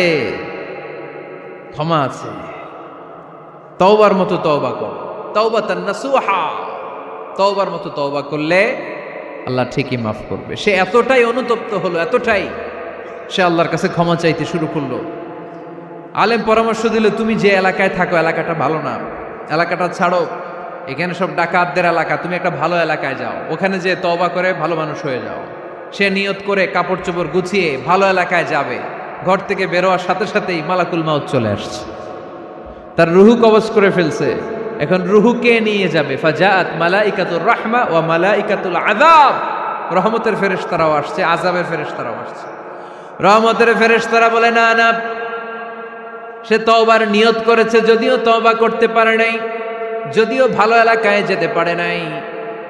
ক্ষমা আছে। তওবার মতো তওবা কর, তাওবাতান নাসুহা। তওবার মতো তওবা করলে আল্লাহ ঠিকই মাফ করবে। সে এতটাই অনুতপ্ত হলো, এতটাই, সে আল্লাহর কাছে ক্ষমা চাইতে শুরু করলো। আলেম পরামর্শ দিল, তুমি যে এলাকায় থাকো এলাকাটা ভালো না, এলাকাটা ছাড়ো, এখানে সব ডাকাতদের এলাকা, তুমি একটা ভালো এলাকায় যাও, ওখানে যে তওবা করে ভালো মানুষ হয়ে যাও। সে নিয়ত করে কাপড় চোপড় গুছিয়ে ভালো এলাকায় যাবে। ঘর থেকে বেরোয়ার সাথে সাথেই মালাকুল মাউত চলে আসছে, তার রুহু কবজ করে ফেলছে। এখন রুহু কে নিয়ে যাবে? ফাজাআত মালাইকাতুর রাহমা ওয়া মালাইকাতুল আযাব। রহমতের ফেরেশতারাও আসছে, আযাবের ফেরেশতারাও আসছে। রহমতের ফেরেশতারা বলে না না, সে তওবার নিয়ত করেছে, যদিও তওবা করতে পারে নাই, যদিও ভালো এলাকায় যেতে পারে নাই,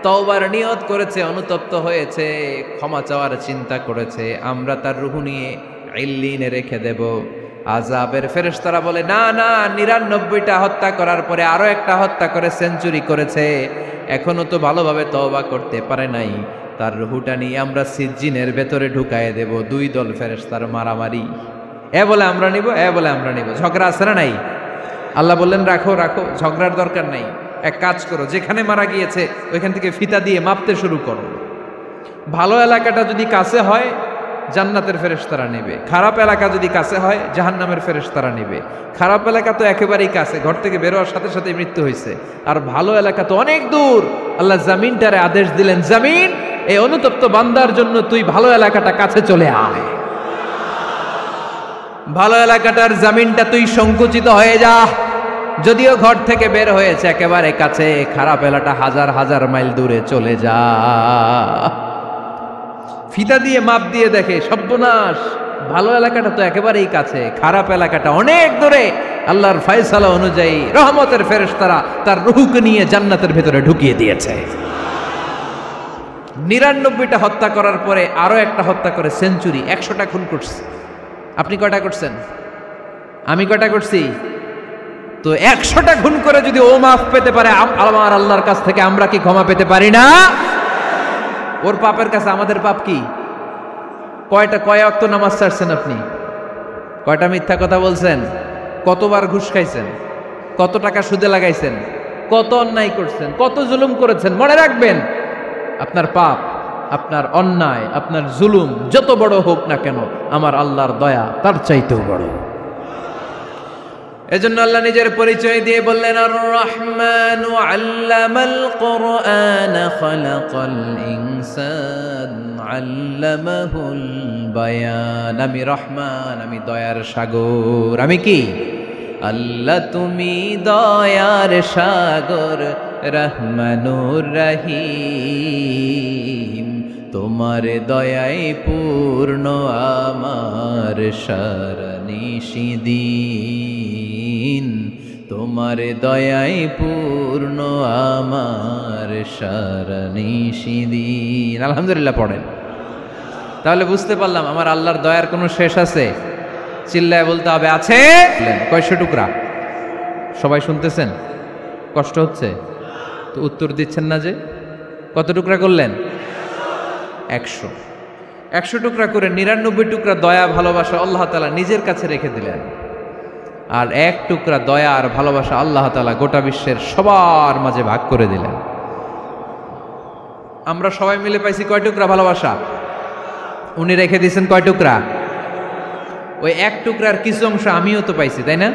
তওবার নিয়ত করেছে, অনুতপ্ত হয়েছে, ক্ষমা চাওয়ার চিন্তা করেছে, আমরা তার রুহু নিয়ে ইল্লিনে রেখে দেব। আযাবের ফেরেশতারা বলে না না, 99টা হত্যা করার পরে আরো একটা হত্যা করে সেঞ্চুরি করেছে, এখনো তো ভালোভাবে তওবা করতে পারে নাই, তার রুহুটা নিয়ে আমরা সিজ্জিনের ভেতরে ঢুকায়ে দেব। 2 দল ফেরেশতার মারামারি, এ বলে আমরা নিব, এ বলে আমরা নিব। ঝগড়া আছে না নাই? আল্লাহ বললেন রাখো রাখো, ঝগড়ার দরকার নাই। এক কাজ করো, যেখানে মারা গিয়েছে ওইখান থেকে ফিতা দিয়ে মাপতে শুরু করো। ভালো এলাকাটা যদি কাছে হয় জান্নাতের ফেরেশতারা নেবে, খারাপ এলাকা যদি কাছে হয় জাহান্নামের ফেরেশতারা নেবে। খারাপ এলাকা তো একেবারেই কাছে, ঘর থেকে বেরোয়ার সাথে সাথে মৃত্যু হয়েছে। আর ভালো এলাকা তো অনেক দূর। আল্লাহ জামিনটারে আদেশ দিলেন, জামিন, এই অনুতপ্ত বান্দার জন্য তুই ভালো এলাকাটা কাছে চলে আয়। ভালো এলাকাটার জামিনটা তুই সংকুচিত হয়ে যা। যদিও ঘর থেকে বের হয়েছে একেবারে কাছে, খারাপ এলাকাটা হাজার হাজার মাইল দূরে চলে যা। ফিতা দিয়ে মাপ দিয়ে দেখে, সর্বনাশ, ভালো এলাকাটা তো একেবারেই কাছে, খারাপ এলাকাটা অনেক দূরে। আল্লাহর ফয়সালা অনুযায়ী রহমতের ফেরেশতারা তার রূহকে নিয়ে জান্নাতের ভেতরে ঢুকিয়ে দিয়েছে। 99টা হত্যা করার পরে আরো একটা হত্যা করে সেঞ্চুরি, 100টা খুন করছে। আপনি কয়টা করছেন? আমি কয়টা করছি? তো 100টা খুন করে যদি ও মাফ পেতে পারে আমার আল্লাহর কাছ থেকে, আমরা কি ক্ষমা পেতে পারি না? ওর পাপের কাছে আমাদের পাপ কি? কয় ওয়াক্ত নামাজ ছাড়ছেন আপনি? কয়টা মিথ্যা কথা বলছেন? কতবার ঘুষ খাইছেন? কত টাকা সুদে লাগাইছেন? কত অন্যায় করছেন? কত জুলুম করেছেন? মনে রাখবেন, আপনার পাপ, আপনার অন্যায়, আপনার জুলুম যত বড় হোক না কেন, আমার আল্লাহর দয়া তার চাইতেও বড়। এজন্য আল্লাহ নিজের পরিচয় দিয়ে বললেন, আর রহমান আল্লামাল কুরআন খালাকাল ইনসান আল্লামাহুল বায়ান। আমি রহমান, আমি দয়ার সাগর। আমি কি? আল্লাহ তুমি দয়ার সাগর, রহমানুর রহিম। তোমার দয়ায় পূর্ণ আমার সারানিশিদিন, তোমার দয়ায় পূর্ণ আমার সারানিশিদিন। আলহামদুলিল্লাহ পড়েন। তাহলে বুঝতে পারলাম আমার আল্লাহর দয়ার কোনো শেষ আছে? চিল্লায় বলতে হবে আছে। কয়শো টুকরা? সবাই শুনতেছেন? কষ্ট হচ্ছে তো উত্তর দিচ্ছেন না যে। কত টুকরা করলেন? 100 টুকরা করে 99 টুকরা দয়া ভালোবাসা আল্লাহ তাআলা নিজের কাছে রেখে দিলেন। আর 1 টুকরা দয়া আর ভালোবাসা আল্লাহ তাআলা গোটা বিশ্বের সবার মাঝে ভাগ করে দিলেন। আমরা সবাই মিলে পাইছি কয় টুকরা ভালোবাসা? উনি রেখে দিয়েছেন কয় টুকরা? ওই 1 টুকরার কিছু অংশ আমিও তো পাইছি, তাই না?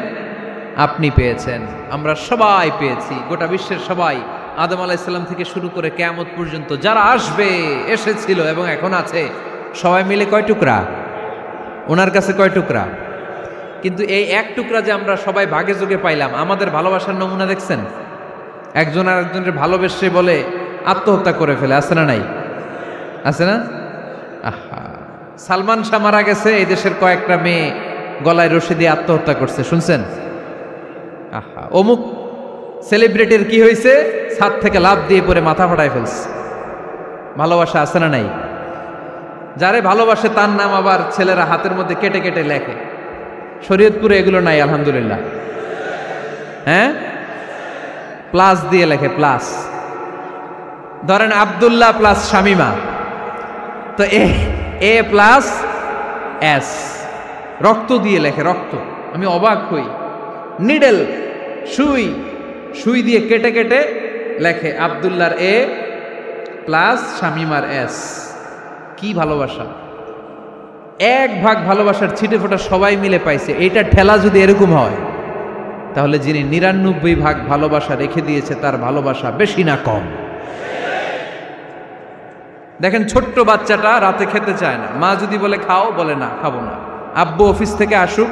আপনি পেয়েছেন, আমরা সবাই পেয়েছি, গোটা বিশ্বের সবাই, আদম আলাইহিস সালাম থেকে শুরু করে কিয়ামত পর্যন্ত যারা আসবে, এসেছিল এবং এখন আছে, সবাই মিলে কয় টুকরা? ওনার কাছে কয় টুকরা? কিন্তু এই 1 টুকরা যে আমরা সবাই ভাগে যোগে পাইলাম, আমাদের ভালোবাসার নমুনা দেখছেন? একজন আর একজনের ভালোবেসে বলে আত্মহত্যা করে ফেলে, আছে না নাই? আছে না? আহা, সালমান শাহ মারা গেছে, এই দেশের কয়েকটা মেয়ে গলায় রশি দিয়ে আত্মহত্যা করছে, শুনছেন? আহা, অমুক সেলিব্রিটির কি হয়েছে, ছাদ থেকে লাফ দিয়ে পরে মাথা ফাটায় ফেলছে। ভালোবাসা আছে না নাই? যারে ভালোবাসে তার নাম আবার ছেলেরা হাতের মধ্যে কেটে কেটে লেখে। শরীয়তপুরে এগুলো নাই আলহামদুলিল্লাহ। হ্যাঁ, প্লাস দিয়ে লেখে, প্লাস। ধরেন আব্দুল্লাহ প্লাস শামিমা, তো এ প্লাস এস, রক্ত দিয়ে লেখে, রক্ত। আমি অবাক হই, নিডেল, সুই দিয়ে কেটে কেটে লেখে আব্দুল্লাহর এ প্লাস শামিমার এস। কি ভালোবাসা! এক ভাগ ভালোবাসার ছিটে ফোটা সবাই মিলে পাইছে। এইটা ঠেলা যদি এরকম হয়, তাহলে যিনি ৯৯ ভাগ ভালোবাসা রেখে দিয়েছে তার ভালোবাসা বেশি না কম? দেখেন, ছোট্ট বাচ্চাটা রাতে খেতে চায় না, মা যদি বলে খাও, বলে না, খাবো না। আব্বু অফিস থেকে আসুক,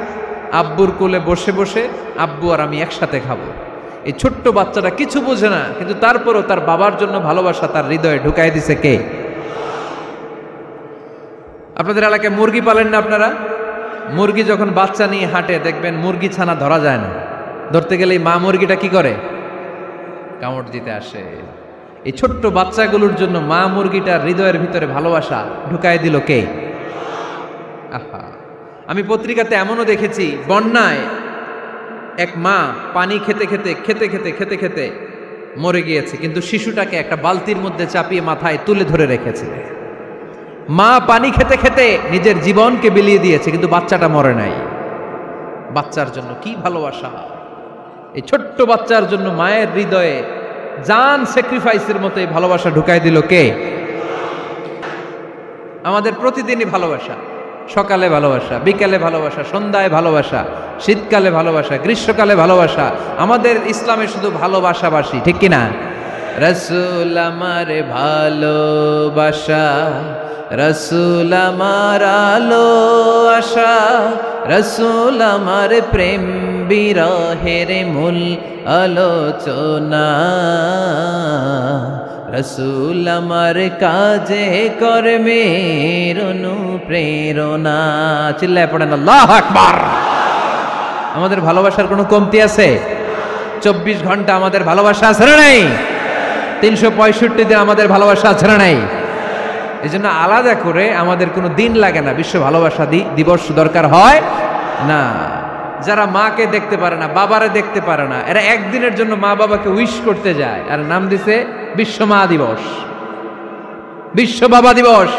আব্বুর কোলে বসে বসে আব্বু আর আমি একসাথে খাবো। এই ছোট্ট বাচ্চাটা কিছু বোঝে না, কিন্তু তারপরও তার বাবার জন্য ভালোবাসা তার হৃদয়ে ঢুকাই দিছে কে? আপনাদের এলাকায় মুরগি পালেন না আপনারা? মুরগি যখন বাচ্চা নিয়ে হাঁটে, দেখবেন মুরগি ছানা ধরা যায় না। ধরতে গেলেই মা মুরগিটা কি করে? কামড় দিতে আসে। এই ছোট্ট বাচ্চাগুলোর জন্য মা মুরগিটার হৃদয়ের ভিতরে ভালোবাসা ঢুকাই দিল কে? আহা, আমি পত্রিকাতে এমনও দেখেছি, বন্যায় এক মা পানি খেতে খেতে খেতে খেতে খেতে খেতে মরে গিয়েছে, কিন্তু শিশুটাকে একটা বালতির মধ্যে চাপিয়ে মাথায় তুলে ধরে রেখেছে। মা পানি খেতে খেতে নিজের জীবনকে বিলিয়ে দিয়েছে, কিন্তু বাচ্চাটা মরে নাই। বাচ্চার জন্য কি ভালোবাসা! এই ছোট্ট বাচ্চার জন্য মায়ের হৃদয়ে জান স্যাক্রিফাইসের মতো এই ভালোবাসা ঢুকাই দিল কে? আমাদের প্রতিদিনই ভালোবাসা, সকালে ভালোবাসা, বিকালে ভালোবাসা, সন্ধ্যায় ভালোবাসা, শীতকালে ভালোবাসা, গ্রীষ্মকালে ভালোবাসা। আমাদের ইসলামে শুধু ভালোবাসাবাসী, ঠিক কিনা? রাসূল আমার ভালোবাসা, রাসূল আমার আলো আশা, রাসূল আমার প্রেম বিরহের মূল আলোচনা, রাসূল আমার কাজে কর্মের অনুপ্রেরণা। চিল্লায় পড়েন আল্লাহু আকবার। আমাদের ভালোবাসার কোনো কমতি আছে? 24 ঘন্টা আমাদের ভালোবাসা আছে না নাই? 365 দিন আমাদের ভালোবাসা আছে না নাই? এই জন্য আলাদা করে আমাদের কোনো দিন লাগে না, বিশ্ব ভালোবাসা দিবস দরকার হয় না। যারা মাকে দেখতে পারে না, বাবারে দেখতে পারে না, এরা একদিনের জন্য মা বাবাকে উইশ করতে যায়, আর নাম দিছে বিশ্ব মা দিবস, বিশ্ব বাবা দিবস।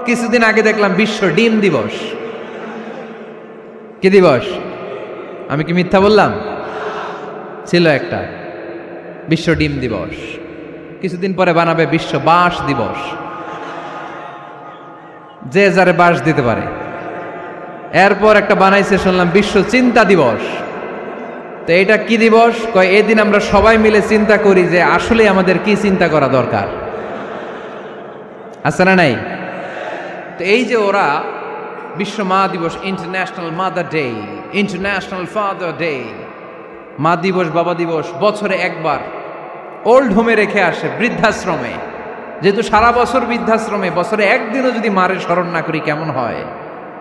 কিছুদিন আগে দেখলাম বিশ্ব ডিম দিবস। কি দিবস? আমি কি মিথ্যা বললাম? ছিল একটা বিশ্ব ডিম দিবস। কিছুদিন পরে বানাবে বিশ্ব বাঁশ দিবস, যে যারে বাঁশ দিতে পারে। এরপর একটা বানাইছে শুনলাম বিশ্ব চিন্তা দিবস। তো এটা কি দিবস? কয় এই দিন আমরা সবাই মিলে চিন্তা করি যে আসলে আমাদের কি চিন্তা করা দরকার, আছে না নাই? তো এই যে ওরা বিশ্ব মা দিবস, international mother day, international father day, মা দিবস, বাবা দিবস, বছরে একবার ওল্ড হোমে রেখে আসে, বৃদ্ধাশ্রমে। যেহেতু সারা বছর বৃদ্ধাশ্রমে, বছরে একদিনও যদি মারে স্মরণ না করি কেমন হয়?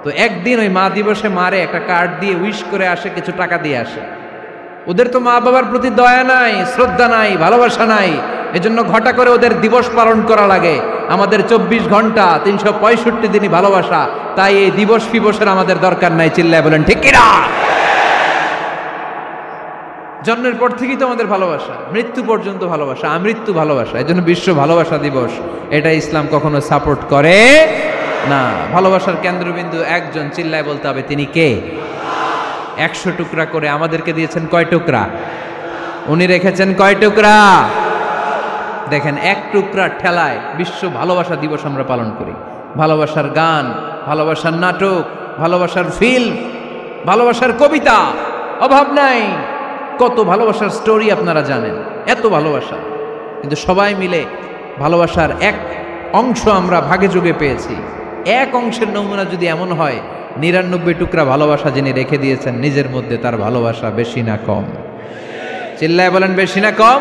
তো একদিন ওই মা দিবসে মারে একটা কার্ড দিয়ে উইশ করে আসে, কিছু টাকা দিয়ে আসে। ওদের তো মা বাবার প্রতি দয়া নাই, শ্রদ্ধা নাই, ভালোবাসা নাই, এজন্য ঘটা করে ওদের দিবস পালন করা লাগে। আমাদের 24 ঘন্টা 365 দিনই ভালোবাসা, তাই এই দিবস ফিবসের আমাদের দরকার নাই। চিল্লায় বলেন ঠিক কিনা? জন্মের পর থেকেই তো আমাদের ভালোবাসা, মৃত্যু পর্যন্ত ভালোবাসা, আমৃত্যু ভালোবাসা। এই জন্য বিশ্ব ভালোবাসা দিবস, এটা ইসলাম কখনো সাপোর্ট করে না। ভালোবাসার কেন্দ্রবিন্দু একজন, চিল্লায় বলতে হবে তিনি কে? 100 টুকরা করে আমাদেরকে দিয়েছেন কয় টুকরা? উনি রেখেছেন কয় টুকরা? দেখেন, এক টুকরা ঠেলায় বিশ্ব ভালোবাসা দিবস আমরা পালন করি। ভালোবাসার গান, ভালোবাসার নাটক, ভালোবাসার ফিল্ম, ভালোবাসার কবিতা, অভাব নাই। কত ভালোবাসার স্টোরি আপনারা জানেন, এত ভালোবাসা। কিন্তু সবাই মিলে ভালোবাসার এক অংশ আমরা ভাগে যোগে পেয়েছি। এক অংশের নমুনা যদি এমন হয়, 99 টুকরা ভালোবাসা যিনি রেখে দিয়েছেন নিজের মধ্যে, তার ভালোবাসা বেশি না কম? চিল্লায় বলেন বেশি না কম?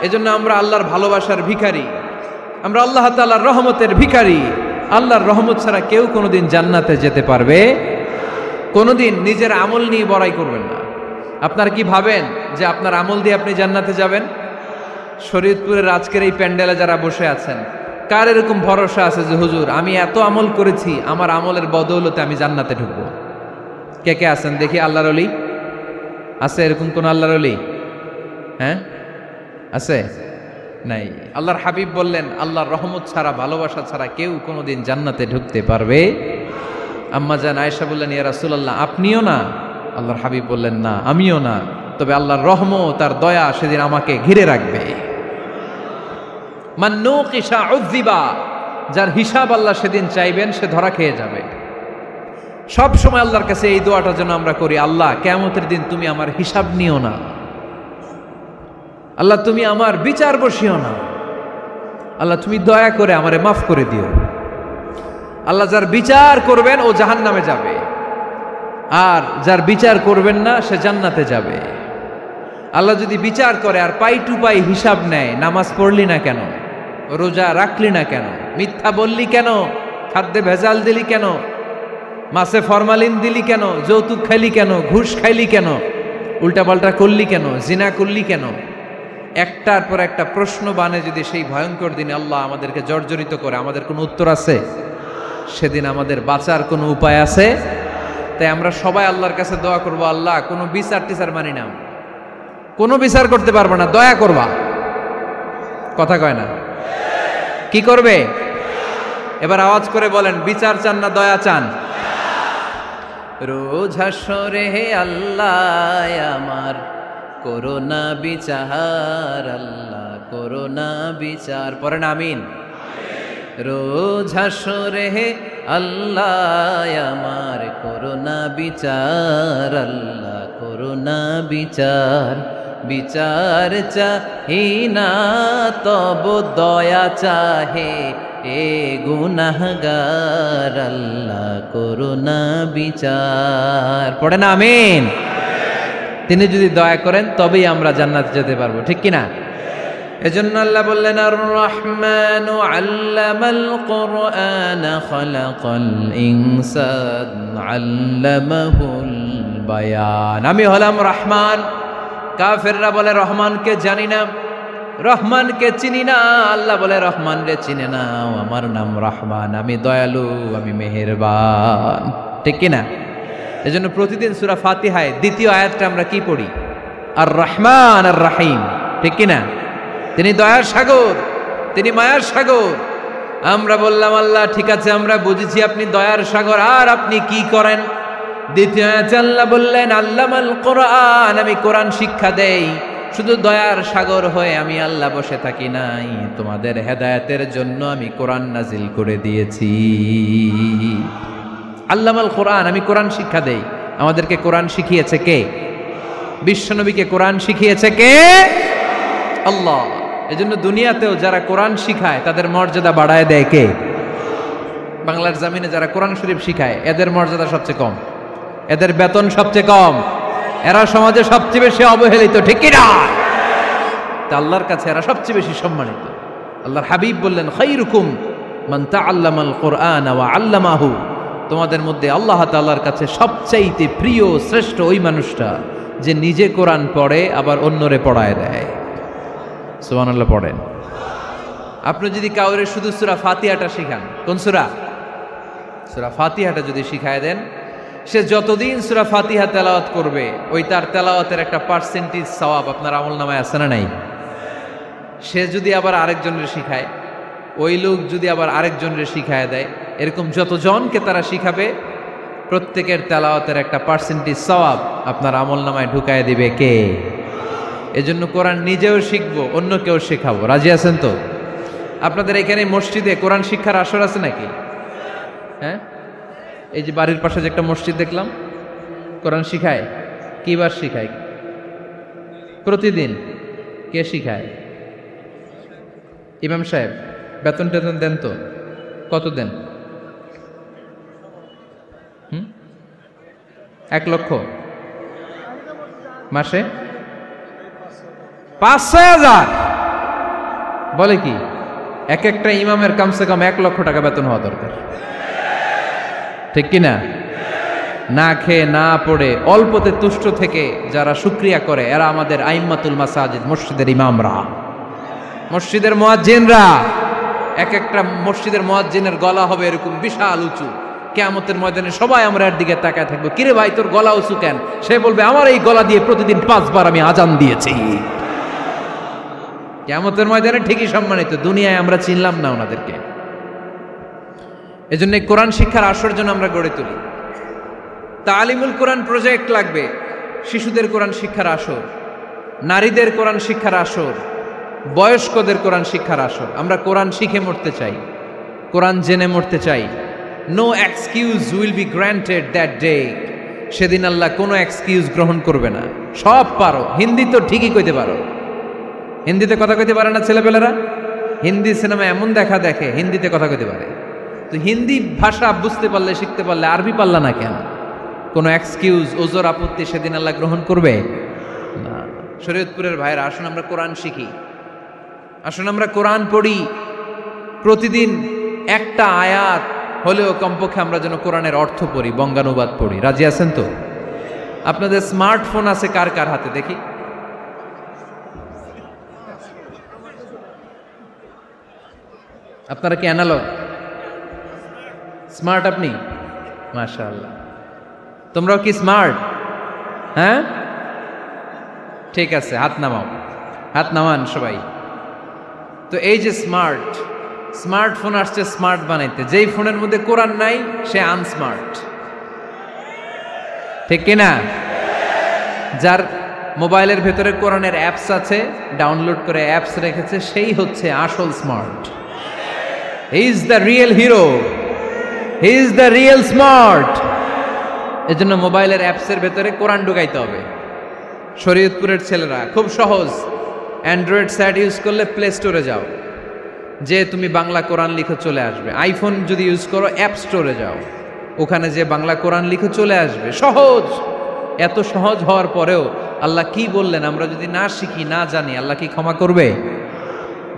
এজন্য আমরা আল্লাহর ভালোবাসার ভিখারি, আমরা আল্লাহ তাআলার রহমতের ভিখারি। আল্লাহর রহমত ছাড়া কেউ কোনোদিন জান্নাতে যেতে পারবে? কোনোদিন নিজের আমল নিয়ে বড়াই করবেন না। আপনারা কি ভাবেন যে আপনার আমল দিয়ে আপনি জান্নাতে যাবেন? শরীয়তপুরের আজকের এই প্যান্ডেলে যারা বসে আছেন, কার এরকম ভরসা আছে যে হুজুর আমি এত আমল করেছি, আমার আমলের বদৌলতে আমি জান্নাতে ঢুকবো? কে কে আছেন দেখি? আল্লাহর ওলি আছে? এরকম কোন আল্লাহর ওলি? হ্যাঁ, আছে? নাই। আল্লাহর হাবিব বললেন, আল্লাহর রহমত ছাড়া, ভালোবাসা ছাড়া কেউ কোনোদিন জান্নাতে ঢুকতে পারবে? আম্মা জান আয়েশা বললেন, ইয়া রাসূলুল্লাহ আপনিও না? আল্লাহর হাবিব বললেন, না আমিও না, তবে আল্লাহর রহমত তার দয়া সেদিন আমাকে ঘিরে রাখবে। মান নুকিশা উযিবা, যার হিসাব আল্লাহ সেদিন চাইবেন সে ধরা খেয়ে যাবে। সব সময় আল্লাহর কাছে এই দোয়াটা যেন আমরা করি, আল্লাহ কিয়ামতের দিন তুমি আমার হিসাব নিও না, আল্লাহ তুমি আমার বিচার বসিও না, আল্লাহ তুমি দয়া করে আমারে মাফ করে দিও। আল্লাহ যার বিচার করবেন ও জাহান্নামে যাবে, আর যার বিচার করবেন না সে জান্নাতে যাবে। আল্লাহ যদি বিচার করে আর পাই টু পাই হিসাব নেয়, নামাজ পড়লি না কেন, রোজা রাখলি না কেন, মিথ্যা বললি কেন, খাদ্যে ভেজাল দিলি কেন, মাছে ফরমালিন দিলি কেন, যৌতুক খাইলি কেন, ঘুষ খাইলি কেন, উল্টাপাল্টা করলি কেন, জিনা করলি কেন, একটার পর একটা প্রশ্ন বানে যদি সেই ভয়ঙ্কর দিনে আল্লাহ আমাদেরকে জর্জরিত করে, আমাদের কোনো উত্তর আছে? সেদিন আমাদের বাঁচার কোনো উপায় আছে? তাই আমরা সবাই আল্লাহর কাছে দোয়া করবো, আল্লাহ কোনো বিচার টিচার মানি না, কোনো বিচার করতে পারবো না, দয়া করবা। কথা কয় না? কি করবে? এবার আওয়াজ করে বলেন, বিচার চান না দয়া চান? রোজ হাসরে হে আল্লাহ আমার করোনা বিচার, আল্লাহ করোনা বিচার, পড়েন আমিন। রোজ হাসরে হে আল্লাহ আমার করোনা বিচার, আল্লাহ করোনা বিচার, বিচার চাহি না তব দয়া চাহে এ গুনাহগার, আল্লাহ করোনা বিচার, পড়েন আমিন। তিনি যদি দয়া করেন তবেই আমরা জান্নাতে যেতে পারবো, ঠিক কিনা? এজন্য আল্লাহ বললেন, আর রহমানু আল্লামাল কুরআন খালাকাল ইনসান আল্লামাহুল বায়ান। আমি হলাম রহমান। কাফেররা বলে রহমানকে জানি না, রহমানকে চিনি না। আল্লাহ বলে রহমান রে চিনে না, আমার নাম রহমান, আমি দয়ালু, আমি মেহেরবান, ঠিক কিনা? এজন্য প্রতিদিন সূরা ফাতিহায় দ্বিতীয় আয়াতটা আমরা কি পড়ি? আর রহমান আর রাহিম, ঠিক কিনা? তিনি দয়ার সাগর, তিনি মায়ার সাগর। আমরা বললাম, আল্লাহ ঠিক আছে আমরা বুঝেছি আপনি দয়ার সাগর, আর আপনি কি করেন? দ্বিতীয় আয়াতে আল্লাহ বললেন, আল্লামাল কোরআন, আমি কোরআন শিক্ষা দেই। শুধু দয়ার সাগর হয়ে আমি আল্লাহ বসে থাকি নাই, তোমাদের হেদায়েতের জন্য আমি কোরআন নাজিল করে দিয়েছি। আল্লামাল কোরআন, আমি কোরআন শিক্ষা দেই। আমাদেরকে কোরআন শিখিয়েছে কে? বিশ্বনবীকে কোরআন শিখিয়েছে কে? আল্লাহ। এজন্য দুনিয়াতেও যারা কোরআন শিখায় তাদের মর্যাদা বাড়ায় দেয় কে? বাংলার জমিনে যারা কোরআন শরীফ শিখায় এদের মর্যাদা সবচেয়ে কম, এদের বেতন সবচেয়ে কম, এরা সমাজে সবচেয়ে বেশি অবহেলিত, ঠিক কি না? তা আল্লাহর কাছে এরা সবচেয়ে বেশি সম্মানিত। আল্লাহর হাবিব বললেন, খায়রুকুম মান তাআল্লামাল কুরআন ওয়া আল্লামাহু, তোমাদের মধ্যে আল্লাহ তাআলার কাছে সবচাইতে প্রিয় শ্রেষ্ঠ ওই মানুষটা যে নিজে কোরআন পড়ে আবার অন্যরে পড়ায় দেয়। সুবহানাল্লাহ পড়েন। আপনি যদি কাউরে শুধু সূরা ফাতিহাটা শিখান, কোন সূরা? সূরা ফাতিহাটা যদি শিখায় দেন, সে যতদিন সূরা ফাতিহা তেলাওয়াত করবে ওই তার তেলাওয়াতের একটা পার্সেন্টেজ সওয়াব আপনার আমলনামায় আছে না নাই? সে যদি আবার আরেকজনের শিখায়, ওই লোক যদি আবার আরেকজনের শিখায় দেয়, এরকম যতজনকে তারা শিখাবে প্রত্যেকের তেলাওয়াতের একটা পার্সেন্টেজ সওয়াব আপনার আমলনামায় ঢুকায় দিবে কে? এজন্য কোরআন নিজেও শিখবো, অন্যকেও শেখাবো। রাজি আছেন তো? আপনাদের এখানে মসজিদে কোরআন শিক্ষার আসর আছে নাকি? হ্যাঁ, এই যে বাড়ির পাশে যে একটা মসজিদ দেখলাম, কোরআন শিখায়। কিবার শিখায়? প্রতিদিন। কে শিখায়? ইমাম সাহেব। বেতন টেতন দেন তো? কত দেন? 1 লক্ষ মাসে? 5-6 হাজার? বলে কি? এক একটা ইমামের কমসে কম 1 লক্ষ টাকা বেতন হওয়া দরকার, ঠিক কিনা? না খেয়ে না পড়ে অল্পতে তুষ্ট থেকে যারা শুকরিয়া করে এরা আমাদের আইম্মাতুল মাসাজিদ, মসজিদের ইমামরা, মসজিদের মুয়াজ্জিনরা। এক একটা মসজিদের মুয়াজ্জিনের গলা হবে এরকম বিশাল উঁচু। কিয়ামতের ময়দানে সবাই আমরা এর দিকে তাকায় থাকবো, কিরে ভাই তোর গলা উঁচু কেন? সে বলবে আমার এই গলা দিয়ে প্রতিদিন 5 বার আমি আজান দিয়েছি। কিয়ামতের ময়দানে ঠিকই সম্মানিত, দুনিয়ায় আমরা চিনলাম না ওনাদেরকে। এজন্য কোরআন শিক্ষার আসর জন্য আমরা গড়ে তুলি। তালিমুল কোরআন প্রজেক্ট লাগবে, শিশুদের কোরআন শিক্ষার আসর, নারীদের কোরআন শিক্ষার আসর, বয়স্কদের কোরআন শিক্ষার আসর। আমরা কোরআন শিখে মরতে চাই, কোরআন জেনে মরতে চাই। No excuse will be granted that day. সেদিন আল্লাহ কোনো এক্সকিউজ গ্রহণ করবে না। সব পারো, হিন্দি তো ঠিকই কইতে পারো। হিন্দিতে কথা কইতে পারে না ছেলেপেলেরা? হিন্দি সিনেমা এমন দেখা দেখে হিন্দিতে কথা কইতে পারে। তো হিন্দি ভাষা বুঝতে পারলে, শিখতে পারলে আরবি পারলা না কেন? কোনো এক্সকিউজ, ওজর, আপত্তি সেদিন আল্লাহ গ্রহণ করবে না। শরীয়তপুরের ভাইরা, আসুন আমরা কোরআন শিখি, আসুন আমরা কোরআন পড়ি। প্রতিদিন একটা আয়াত হলেও কমপক্ষে আমরা যেন কোরআনের অর্থ পড়ি, বঙ্গানুবাদ পড়ি। রাজি আছেন তো? আপনাদের স্মার্টফোন আছে কার কার হাতে দেখি? আপনারা কি অ্যানালগ? স্মার্ট আপনি? মাশাআল্লাহ। তোমরাও কি স্মার্ট? হ্যাঁ, ঠিক আছে, হাত নামাও, হাত নামান সবাই। তো এই যে স্মার্টফোন আসছে স্মার্ট বানাইতে, যেই ফোনের মধ্যে কোরআন নাই সে আনস্মার্ট, ঠিক কিনা? যার মোবাইলের ভেতরে কোরআনের অ্যাপস আছে, ডাউনলোড করে অ্যাপস রেখেছে, সেই হচ্ছে আসল smart. He is the real hero, he is the real smart. এজন্য মোবাইলের অ্যাপসের ভেতরে কোরআন ঢুকাইতে হবে। শরীয়তপুরের ছেলেরা খুব সহজ, অ্যান্ড্রয়েড সেট ইউজ করলে প্লে স্টোরে যাও, যে তুমি বাংলা কোরআন লিখে চলে আসবে। আইফোন যদি ইউজ করো অ্যাপ স্টোরে যাও, ওখানে যে বাংলা কোরআন লিখে চলে আসবে। সহজ। এত সহজ হওয়ার পরেও আল্লাহ কি বললেন আমরা যদি না শিখি, না জানি, আল্লাহ কি ক্ষমা করবে?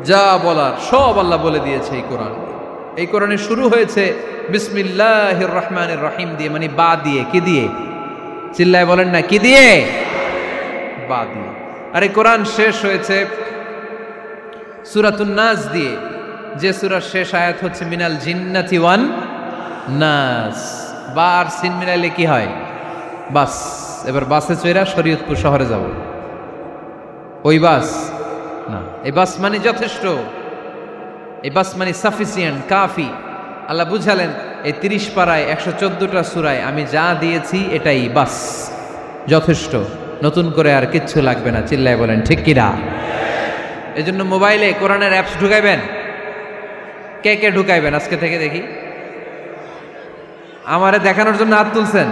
যা বলার সব আল্লাহ বলে দিয়েছে এই কোরআন। এই কোরআনে শুরু হয়েছে বিসমিল্লাহির রহমানির রহিম দিয়ে, মানে বা দিয়ে। কি দিয়ে? চিল্লায় বলেন না, কি দিয়ে? বা দিয়ে। আর এই কোরআন শেষ হয়েছে সূরাতুন নাস দিয়ে, যে সূরার শেষ আয়াত হচ্ছে মিনাল জিন্নাতি ওয়ান নাস। বা আর সিন মিলাইলে কি হয়? বাস। এবার বাসে চড়া শরীয়তপুর শহরে যাব। ওই বাস না, এই বাস মানে যথেষ্ট, এই বাস মানে সাফিসিয়েন্ট, কাফি। আল্লাহ বুঝালেন এই 30 পারায় 114টা সূরায় আমি যা দিয়েছি এটাই বাস, যথেষ্ট, নতুন করে আর কিচ্ছু লাগবে না। চিল্লায় বলেন ঠিক কিনা? এজন্য মোবাইলে কোরআনের অ্যাপস ঢুকাইবেন। কে কে ঢুকাইবেন আজকে থেকে দেখি? আমারে দেখানোর জন্য হাত তুলছেন?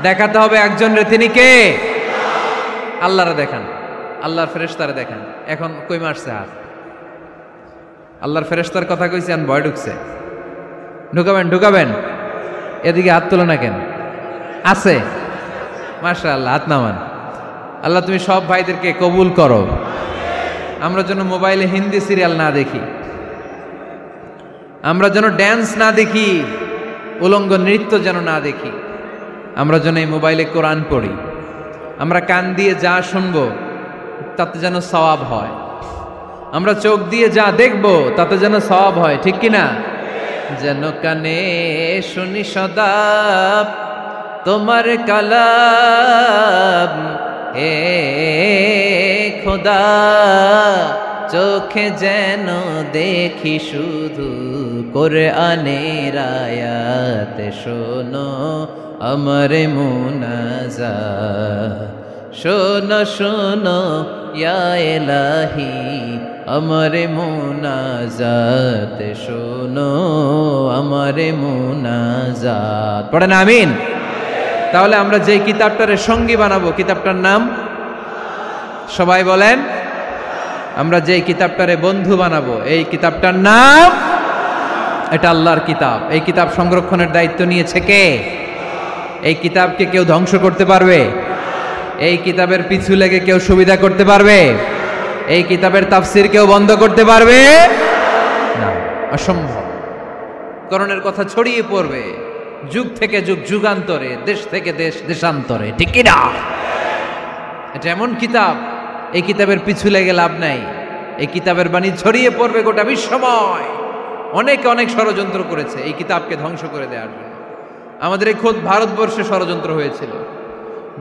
দেখাতে হবে একজন রে, তিনি কে? আল্লাহরে দেখান, আল্লাহর ফেরেশতারে দেখান। এখন কই মারছে হাত? আল্লাহর ফেরেশতার কথা কইছি, আন ভয় ঢুকছে। ঢুকাবেন ঢুকাবেন, এদিকে হাত তোলো না কেন? আছে? মাশাআল্লাহ, হাত নামান। আল্লাহ তুমি সব ভাইদেরকে কবুল করো। আমরা যেন মোবাইলে হিন্দি সিরিয়াল না দেখি, আমরা যেন ড্যান্স না দেখি, উলঙ্গ নৃত্য যেন না দেখি। আমরা যেন এই মোবাইলে কোরআন পড়ি। আমরা কান দিয়ে যা শুনবো তাতে যেন সওয়াব হয়। আমরা চোখ দিয়ে যা দেখবো তাতে যেন সওয়াব হয়, ঠিক কিনা? যেন কানে শুনি সদা তোমার কালাম, হে খোদা চোখে যেন দেখি শুধু কোরআনের আয়াত। শোনো আমার মুনাজাত, শোনো শোনো ইয়া ইলাহি আমার মুনাজাত, শোনো আমার মুনাজাত। পড়েন আমিন। তাহলে আমরা যে কিতাবটারে সঙ্গী বানাবো, কিতাবটার নাম সবাই বলেন। আমরা যে কিতাবটারে বন্ধু বানাবো, এই কিতাবটার নাম, এটা আল্লাহর কিতাব। এই কিতাব সংরক্ষণের দায়িত্ব নিয়েছে কে? এই কিতাবকে কেউ ধ্বংস করতে পারবে? এই কিতাবের পিছু লেগে কেউ সুবিধা করতে পারবে? এই কিতাবের তাফসির কেউ বন্ধ করতে পারবে না, অসম্ভব। কোরআনের কথা ছড়িয়ে পড়বে, যুগ থেকে যুগ যুগান্তরে, দেশ থেকে দেশ দেশান্তরে, ঠিক কি না? এটা এমন কিতাব, এই কিতাবের পিছু লেগে লাভ নাই। এই কিতাবের বাণী ছড়িয়ে পড়বে গোটা বিশ্বময়। অনেকে অনেক ষড়যন্ত্র করেছে এই কিতাবকে ধ্বংস করে দেওয়ার জন্য। আমাদের এই খোদ ভারতবর্ষে ষড়যন্ত্র হয়েছিল।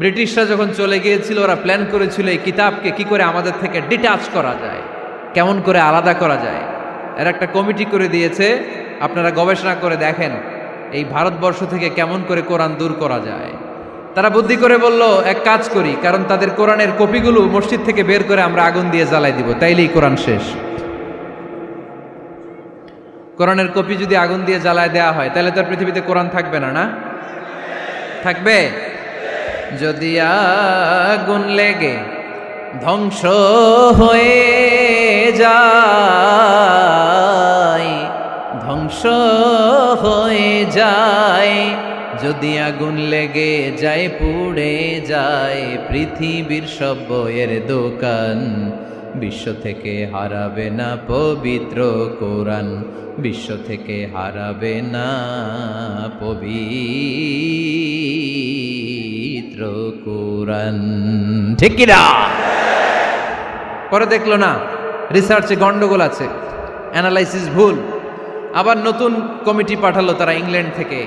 ব্রিটিশরা যখন চলে গিয়েছিল, ওরা প্ল্যান করেছিল এই কিতাবকে কি করে আমাদের থেকে ডিটাচ করা যায়, কেমন করে আলাদা করা যায়। এর একটা কমিটি করে দিয়েছে, আপনারা গবেষণা করে দেখেন এই ভারতবর্ষ থেকে কেমন করে কোরআন দূর করা যায়। তারা বুদ্ধি করে বলল, এক কাজ করি, কারণ তাদের কোরআনের কপিগুলো মসজিদ থেকে বের করে আমরা আগুন দিয়ে জ্বালাই দিব, তাইলেই কোরআন শেষ। কোরআনের কপি যদি আগুন দিয়ে জ্বালায় দেওয়া হয়, তাহলে তো পৃথিবীতে কোরআন থাকবে না, না থাকবে? যদি আগুন লেগে ধ্বংস হয়ে যায়, ধ্বংস হয়ে যায়, যদি আগুন লেগে যায় পুড়ে যায় পৃথিবীর সব বইয়ের দোকান, বিশ্ব থেকে হারাবে না পবিত্র কোরআন, বিশ্ব থেকে হারাবে না পবিত্র কোরআন, ঠিক কি না? পরে দেখলো না রিসার্চে গন্ডগোল আছে, অ্যানালাইসিস ভুল। আবার নতুন কমিটি পাঠালো তারা ইংল্যান্ড থেকে,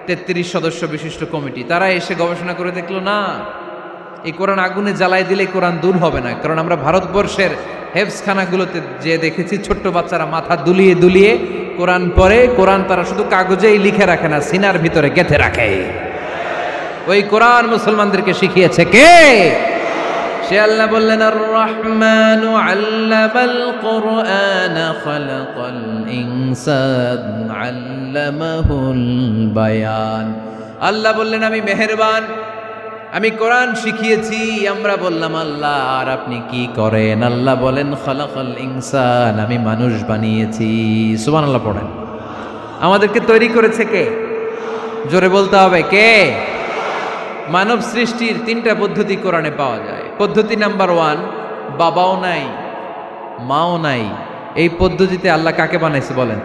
33 সদস্য বিশিষ্ট কমিটি। তারা এসে গবেষণা করে দেখলো না, এই কোরআন আগুনে জ্বালাই দিলে কোরআন দূর হবে না। কারণ আমরা ভারতবর্ষের হেফজখানাগুলোতে যে দেখেছি, ছোট্ট বাচ্চারা মাথা দুলিয়ে দুলিয়ে কোরআন পড়ে। কোরআন তারা শুধু কাগজেই লিখে রাখে না, সিনার ভিতরে গেঁথে রাখে। ওই কোরআন মুসলমানদেরকে শিখিয়েছে কে? সে আল্লাহ বললেন, আর রহমানু আল্লামাল কুরআন খালাকাল ইনসান আল্লামাহুল বায়ান। আল্লাহ বললেন, আমি মেহেরবান, আমি কোরআন শিখিয়েছি। আমরা বললাম, আল্লাহ আর আপনি কি করেন? আল্লাহ বলেন, খালাকাল ইনসান, আমি মানুষ বানিয়েছি। সুবহানাল্লাহ পড়েন। আমাদেরকে তৈরি করেছে কে? জোরে বলতে হবে, কে? মানব সৃষ্টির 3টা পদ্ধতি কোরআনে পাওয়া যায়। পদ্ধতি নাম্বার 1, বাবাও নাই মাও নাই। এই পদ্ধতিতে আল্লাহ কাকে বানাইছে বলেন?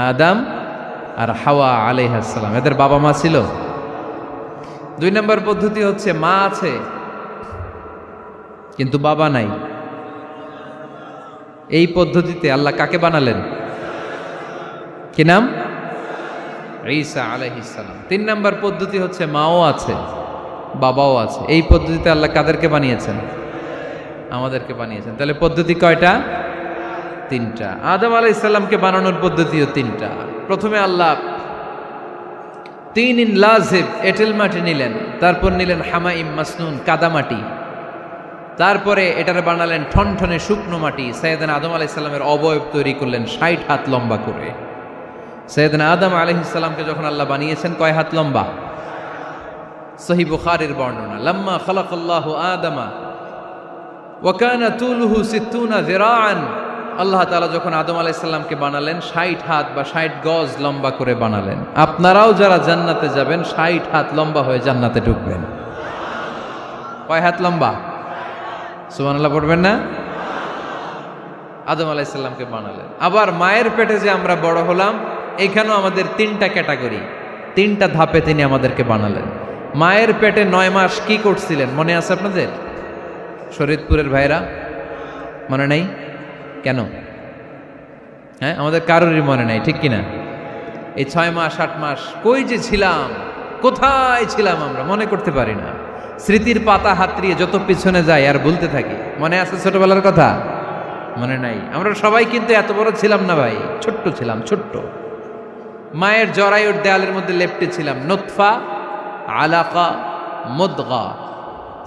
আদম আর হাওয়া আলাইহিস সালাম, এদের বাবা মা ছিল। 2 নম্বর পদ্ধতি হচ্ছে মা আছে কিন্তু বাবা নাই। এই পদ্ধতিতে আল্লাহ কাকে বানালেন? কি নাম? ঈসা আলাইহিস সালাম। 3 নম্বর পদ্ধতি হচ্ছে মাও আছে বাবাও আছে। এই পদ্ধতিতে আল্লাহ কাদেরকে বানিয়েছেন? আমাদেরকে বানিয়েছেন। তাহলে পদ্ধতি কয়টা? 3টা। আদম আলাইহিস সালামকে বানানোর পদ্ধতিও 3টা। প্রথমে আল্লাহ 3 ইন লাজিব এঁটেল মাটি নিলেন, তারপর নিলেন হামাইম মাসনুন কাদামাটি, তারপরে এটারে বানালেন ঠনঠনে শুকনো মাটি। সাইয়েদনা আদম আলাইহিস সালামের অবয়ব তৈরি করলেন 60 হাত লম্বা করে। সাইয়েদনা আদম আলাইহিস সালামকে যখন আল্লাহ বানিয়েছেন, কয় হাত লম্বা? সহিহ বুখারীর বর্ণনা, লাম্মা খালাকাল্লাহু আদামা ওয়া কানা তুলুহু 60 যিরাআন। আল্লাহ তাআলা যখন আদম আলাইহিস সালামকে বানালেন, 60 হাত বা 60 গজ লম্বা করে বানালেন। আপনারাও যারা জান্নাতে যাবেন 60 হাত লম্বা হয়ে জান্নাতে ঢুকবেন। কয় হাত লম্বা? সুবহানাল্লাহ পড়বেন না? আদম আলাইহিস সালামকে বানালেন। আবার মায়ের পেটে যে আমরা বড় হলাম, এখানেও আমাদের 3টা ক্যাটাগরি, 3টা ধাপে তিনি আমাদেরকে বানালেন। মায়ের পেটে 9 মাস কি করছিলেন মনে আছে আপনাদের? শরীয়তপুরের ভাইরা মনে নাই? কেন? হ্যাঁ, আমাদের কারোরই মনে নাই, ঠিক কিনা? এই 6 মাস 8 মাস কই যে ছিলাম, কোথায় ছিলাম আমরা মনে করতে পারি না। স্মৃতির পাতা হাতড়িয়ে যত পিছনে যাই আর ভুলতে থাকি। মনে আছে ছোটবেলার কথা? মনে নাই। আমরা সবাই কিন্তু এত বড় ছিলাম না ভাই, ছোট্ট ছিলাম, ছোট্ট। মায়ের জরায়ুর দেয়ালের মধ্যে লেপ্টে ছিলাম। নুতফা, আলাকা, মুদগা,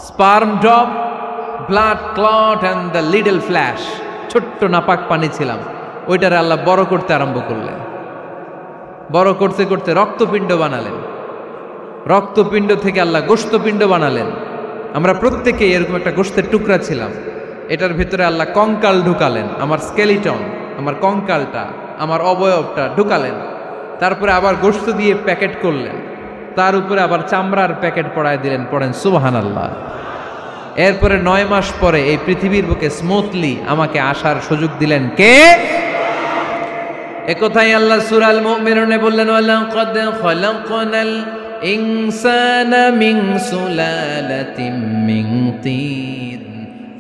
sperm drop, blood clot and the little flesh. ছোট্ট নাপাক পানি ছিলাম। ওইটারে আল্লাহ বড় করতে আরম্ভ করলেন। বড় করতে করতে রক্তপিণ্ড বানালেন। রক্তপিণ্ড থেকে আল্লাহ গোশতপিণ্ড বানালেন। আমরা প্রত্যেকেই এরকম একটা গোশতের টুকরা ছিলাম। এটার ভিতরে আল্লাহ কঙ্কাল ঢুকালেন, আমার স্কেলিটন, আমার কঙ্কালটা, আমার অবয়বটা ঢুকালেন। তারপরে আবার গোশত দিয়ে প্যাকেট করলেন, তার উপরে আবার চামড়ার প্যাকেট পড়ায় দিলেন। পড়েন সুবহানাল্লাহ। এরপরে 9 মাস পরে এই পৃথিবীর বুকে স্মুথলি আমাকে আসার সুযোগ দিলেন কে? একথাই আল্লাহ সূরা আল মুমিনুনে বললেন, ওয়ালাকাদ খালাকনাল ইনসানা মিন সুলালাতিন মিন তিন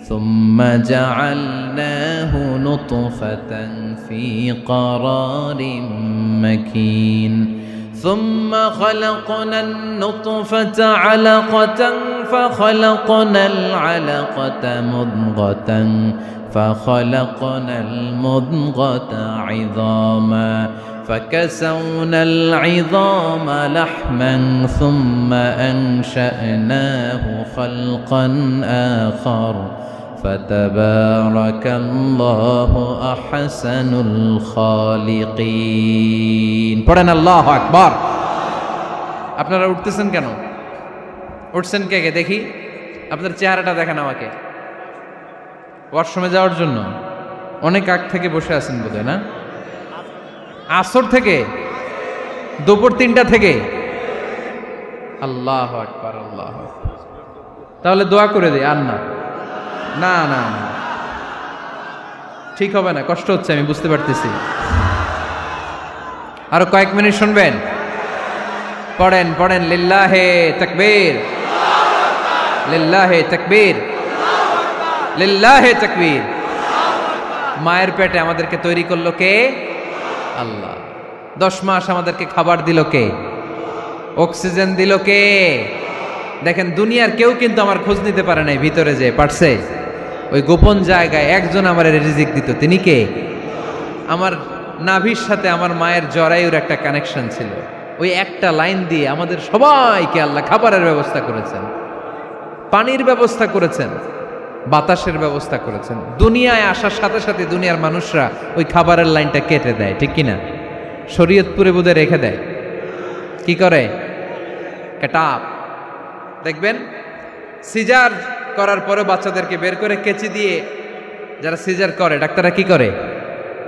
সুম্মা জাআলনাহু নুতফাতান ফি ক্বারারিন মাকিন ثم خلقنا النطفة علقة فخلقنا العلقة مضغة فخلقنا المضغة عظاما فكسونا العظام لحما ثم أنشأناه خلقا آخر فتبارك الله أحسن الخالقين পড়েন আল্লাহু আকবার। আপনারা উঠতেছেন কেন? উঠছেন কে কে দেখি, আপনার চেহারাটা দেখেন আমাকে। ওয়াশরুমে যাওয়ার জন্য অনেক আগ থেকে বসে আছেন বোধহয়, না? আসর থেকে, দুপুর 3টা থেকে। আল্লাহু আকবার, আল্লাহু আকবার। তাহলে দোয়া করে দেই, আর না না না না, ঠিক হবে না, কষ্ট হচ্ছে, আমি বুঝতে পারতেছি। আরো কয়েক মিনিট শুনবেন? পড়েন পড়েন, লিল্লাহে তাকবীর, লিল্লাহে তাকবীর, লিল্লাহে তাকবীর। মায়ের পেটে আমাদেরকে তৈরি করলো কে? আল্লাহ। 10 মাস আমাদেরকে খাবার দিল কে? অক্সিজেন দিল কে? দেখেন, দুনিয়ার কেউ কিন্তু আমার খোঁজ নিতে পারে নাই, ভিতরে যে পারছে, ওই গোপন জায়গায় একজন আমার রিজিক দিত। তিনি কে? আমার নাভির সাথে আমার মায়ের জরায়ুর একটা কানেকশন ছিল। ওই একটা লাইন দিয়ে আমাদের সবাইকে আল্লাহ খাবারের ব্যবস্থা করেছেন, পানির ব্যবস্থা করেছেন, বাতাসের ব্যবস্থা করেছেন। দুনিয়ায় আসার সাথে সাথে দুনিয়ার মানুষরা ওই খাবারের লাইনটা কেটে দেয়, ঠিক কিনা? শরীয়তপুরে বোধহয় রেখে দেয়। কি করে? কেটাপ। দেখবেন সিজার করার পরে বাচ্চাদেরকে বের করে কেচি দিয়ে, যারা সিজার করে ডাক্তাররা কি করে?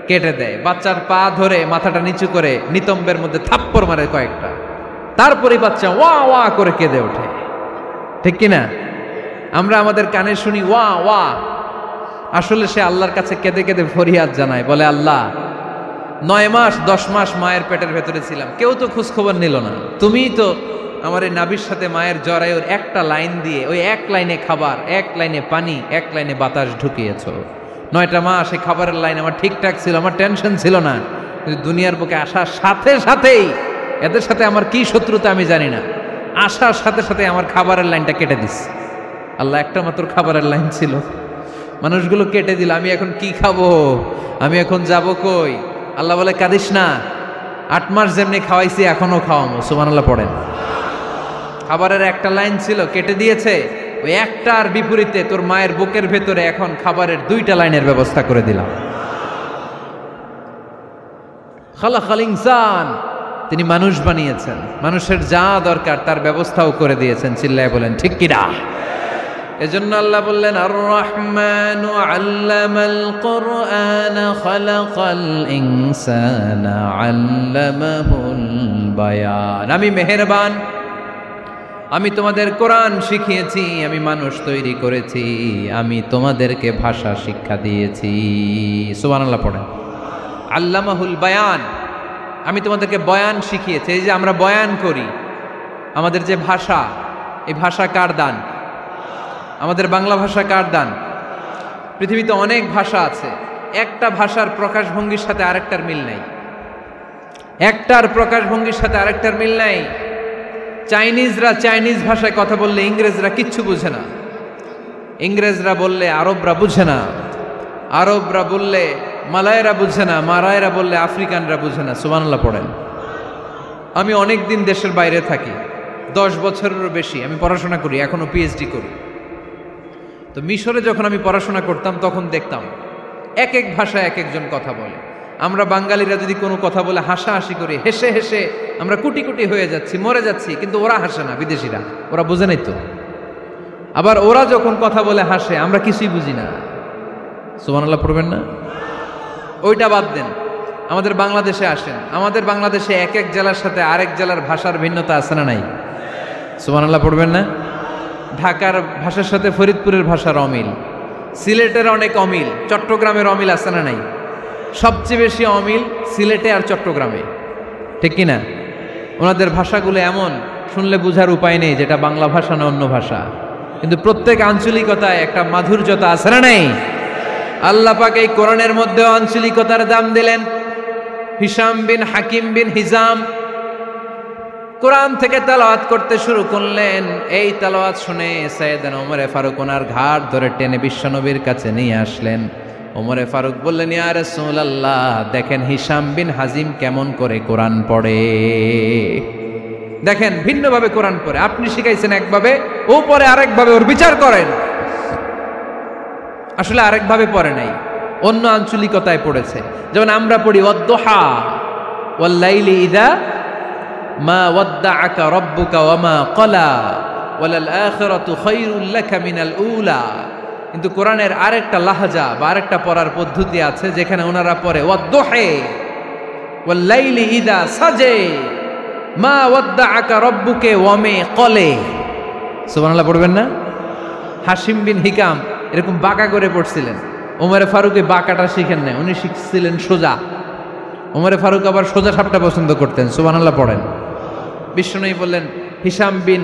কেটে দেয়। বাচ্চার পা ধরে মাথাটা নিচু করে নিতম্বের মধ্যে থাপ্পড় মারে কয়েকটা, তারপরে বাচ্চা ওয়া ওয়া করে কেঁদে ওঠে, ঠিক কিনা? আমরা আমাদের কানে শুনি ওয়া ওয়া, আসলে সে আল্লাহর কাছে কেঁদে কেঁদে ফরিয়াদ জানায়, বলে আল্লাহ 9 মাস 10 মাস মায়ের পেটের ভেতরে ছিলাম, কেউ তো খোঁজ খবর নিল না, তুমিই তো আমার এই নাভির সাথে মায়ের জরায়ুর একটা লাইন দিয়ে, ওই এক লাইনে খাবার, এক লাইনে পানি, এক লাইনে বাতাস ঢুকিয়েছো। 9টা মাস এই খাবারের লাইন আমার ঠিকঠাক ছিল, আমার টেনশন ছিল না। দুনিয়ার বুকে আসার সাথে সাথেই, এদের সাথে আমার কি শত্রুতা আমি জানি না, আসার সাথে সাথে আমার খাবারের লাইনটা কেটে দিস। আল্লাহ একটা মাত্র খাবারের লাইন ছিল, মানুষগুলো কেটে দিল। আমি এখন কি খাবো? আমি এখন যাব কই? আল্লাহ বলে কাঁদিস না, 8 মাস যেমনি খাওয়াইছি এখনো খাওয়াবো। সুবহানাল্লাহ পড়েন। খাবারের একটা লাইন ছিল, কেটে দিয়েছে। ওই একটার বিপরীতে তোর মায়ের বুকের ভেতরে এখন খাবারের 2টা লাইনের ব্যবস্থা করে দিলাম। খালাকাল ইনসান, তিনি মানুষ বানিয়েছেন, মানুষের যা দরকার তার ব্যবস্থাও করে দিয়েছেন। চিল্লায় বলেন ঠিক কিনা? এজন্য আল্লাহ বললেন, আর রহমানু আল্লামাল কুরআন খালাকাল ইনসানা আল্লামাহুল বায়ান। আমি মেহেরবান, আমি তোমাদের কোরআন শিখিয়েছি, আমি মানুষ তৈরি করেছি, আমি তোমাদেরকে ভাষা শিক্ষা দিয়েছি। সুবহানাল্লাহ পড়েন। আল্লামাহুল বায়ান, আমি তোমাদেরকে বয়ান শিখিয়েছি। এই যে আমরা বয়ান করি, আমাদের যে ভাষা, এই ভাষা কার দান? আমাদের বাংলা ভাষা কার দান? পৃথিবীতে অনেক ভাষা আছে, একটা ভাষার প্রকাশভঙ্গির সাথে আরেকটার মিল নাই, একটার প্রকাশভঙ্গির সাথে আরেকটার মিল নাই। চাইনিজরা চাইনিজ ভাষায় কথা বললে ইংরেজরা কিচ্ছু বুঝে না, ইংরেজরা বললে আরবরা বুঝে না, আরবরা বললে মালায়রা বুঝে না, মারায়রা বললে আফ্রিকানরা বুঝে না। সুবহানাল্লাহ পড়েন। আমি অনেক দিন দেশের বাইরে থাকি, 10 বছরেরও বেশি আমি পড়াশোনা করি, এখনো পিএইচডি করি। তো মিশরে যখন আমি পড়াশোনা করতাম তখন দেখতাম এক এক ভাষায় এক একজন কথা বলে। আমরা বাঙালিরা যদি কোনো কথা বলে হাসাহাসি করি, হেসে হেসে আমরা কুটি কুটি হয়ে যাচ্ছি, মরে যাচ্ছি, কিন্তু ওরা হাসে না, বিদেশিরা, ওরা বুঝে নাই তো। আবার ওরা যখন কথা বলে হাসে, আমরা কিছুই বুঝি না। সুবহানাল্লাহ পড়বেন না? ওইটা বাদ দেন, আমাদের বাংলাদেশে আসেন, আমাদের বাংলাদেশে এক এক জেলার সাথে আরেক জেলার ভাষার ভিন্নতা আছে না নাই? সুবহানাল্লাহ পড়বেন না? ঢাকার ভাষার সাথে ফরিদপুরের ভাষার অমিল, সিলেটের অনেক অমিল, চট্টগ্রামের অমিল আছে না নাই? সবচেয়ে বেশি অমিল সিলেটে আর চট্টগ্রামে, ঠিক কিনা? ওনাদের ভাষাগুলো এমন, শুনলে বোঝার উপায় নেই যেটা বাংলা ভাষা না অন্য ভাষা, কিন্তু প্রত্যেক আঞ্চলিকতায় একটা মাধুর্যতা আছে না নেই? আল্লাহ পাক এই কোরআনের মধ্যে আঞ্চলিকতার দাম দিলেন। হিশাম বিন হাকিম বিন হিজাম কোরআন থেকে তেলাওয়াত করতে শুরু করলেন। এই তেলাওয়াত শুনে সাইয়েদনা ওমরে ফারুক ওনার ঘাড় ধরে টেনে বিশ্বনবীর কাছে নিয়ে আসলেন। ওমরে ফারুক বললেন, ইয়া রাসূলুল্লাহ, দেখেন হিশাম বিন হাজিম কেমন করে কোরআন পড়ে, দেখেন ভিন্নভাবে কোরআন পড়ে। আপনি শিখাইছেন একভাবে, ও পড়ে আরেকভাবে, ওর বিচার করেন। আসলে আরেকভাবে পড়ে নাই, অন্য আঞ্চলিকতায় পড়েছে। যেমন আমরা পড়ি ওয়াদ-দুহা ওয়াল-লাইলি ইযা মা ওয়াদ্দাআকা রাব্বুকা ওয়া মা ক্বালা ওয়ালাল আখিরাতু খায়রুল লাকা মিনাল উলা। কিন্তু কোরআনের আরেকটা লাহজা বা আরেকটা পড়ার পদ্ধতি আছে, যেখানে ওনারা পড়ে ওয়াদ-দুহা ওয়াল-লাইলি ইযা সাজা মা ওয়াদ্দাআকা রাব্বুকা ওয়া মা ক্বালা। সুবহানাল্লাহ পড়বেন না? হাশিম বিন হিকাম এরকম বাঁকা করে পড়ছিলেন। ওমরে ফারুক এই বাঁকাটা শিখেন না, উনি শিখছিলেন সোজা। ওমরে ফারুক আবার সোজা সাপটা পছন্দ করতেন। সুবহানাল্লাহ পড়েন। বিশ্বনবী বললেন, হিশাম বিন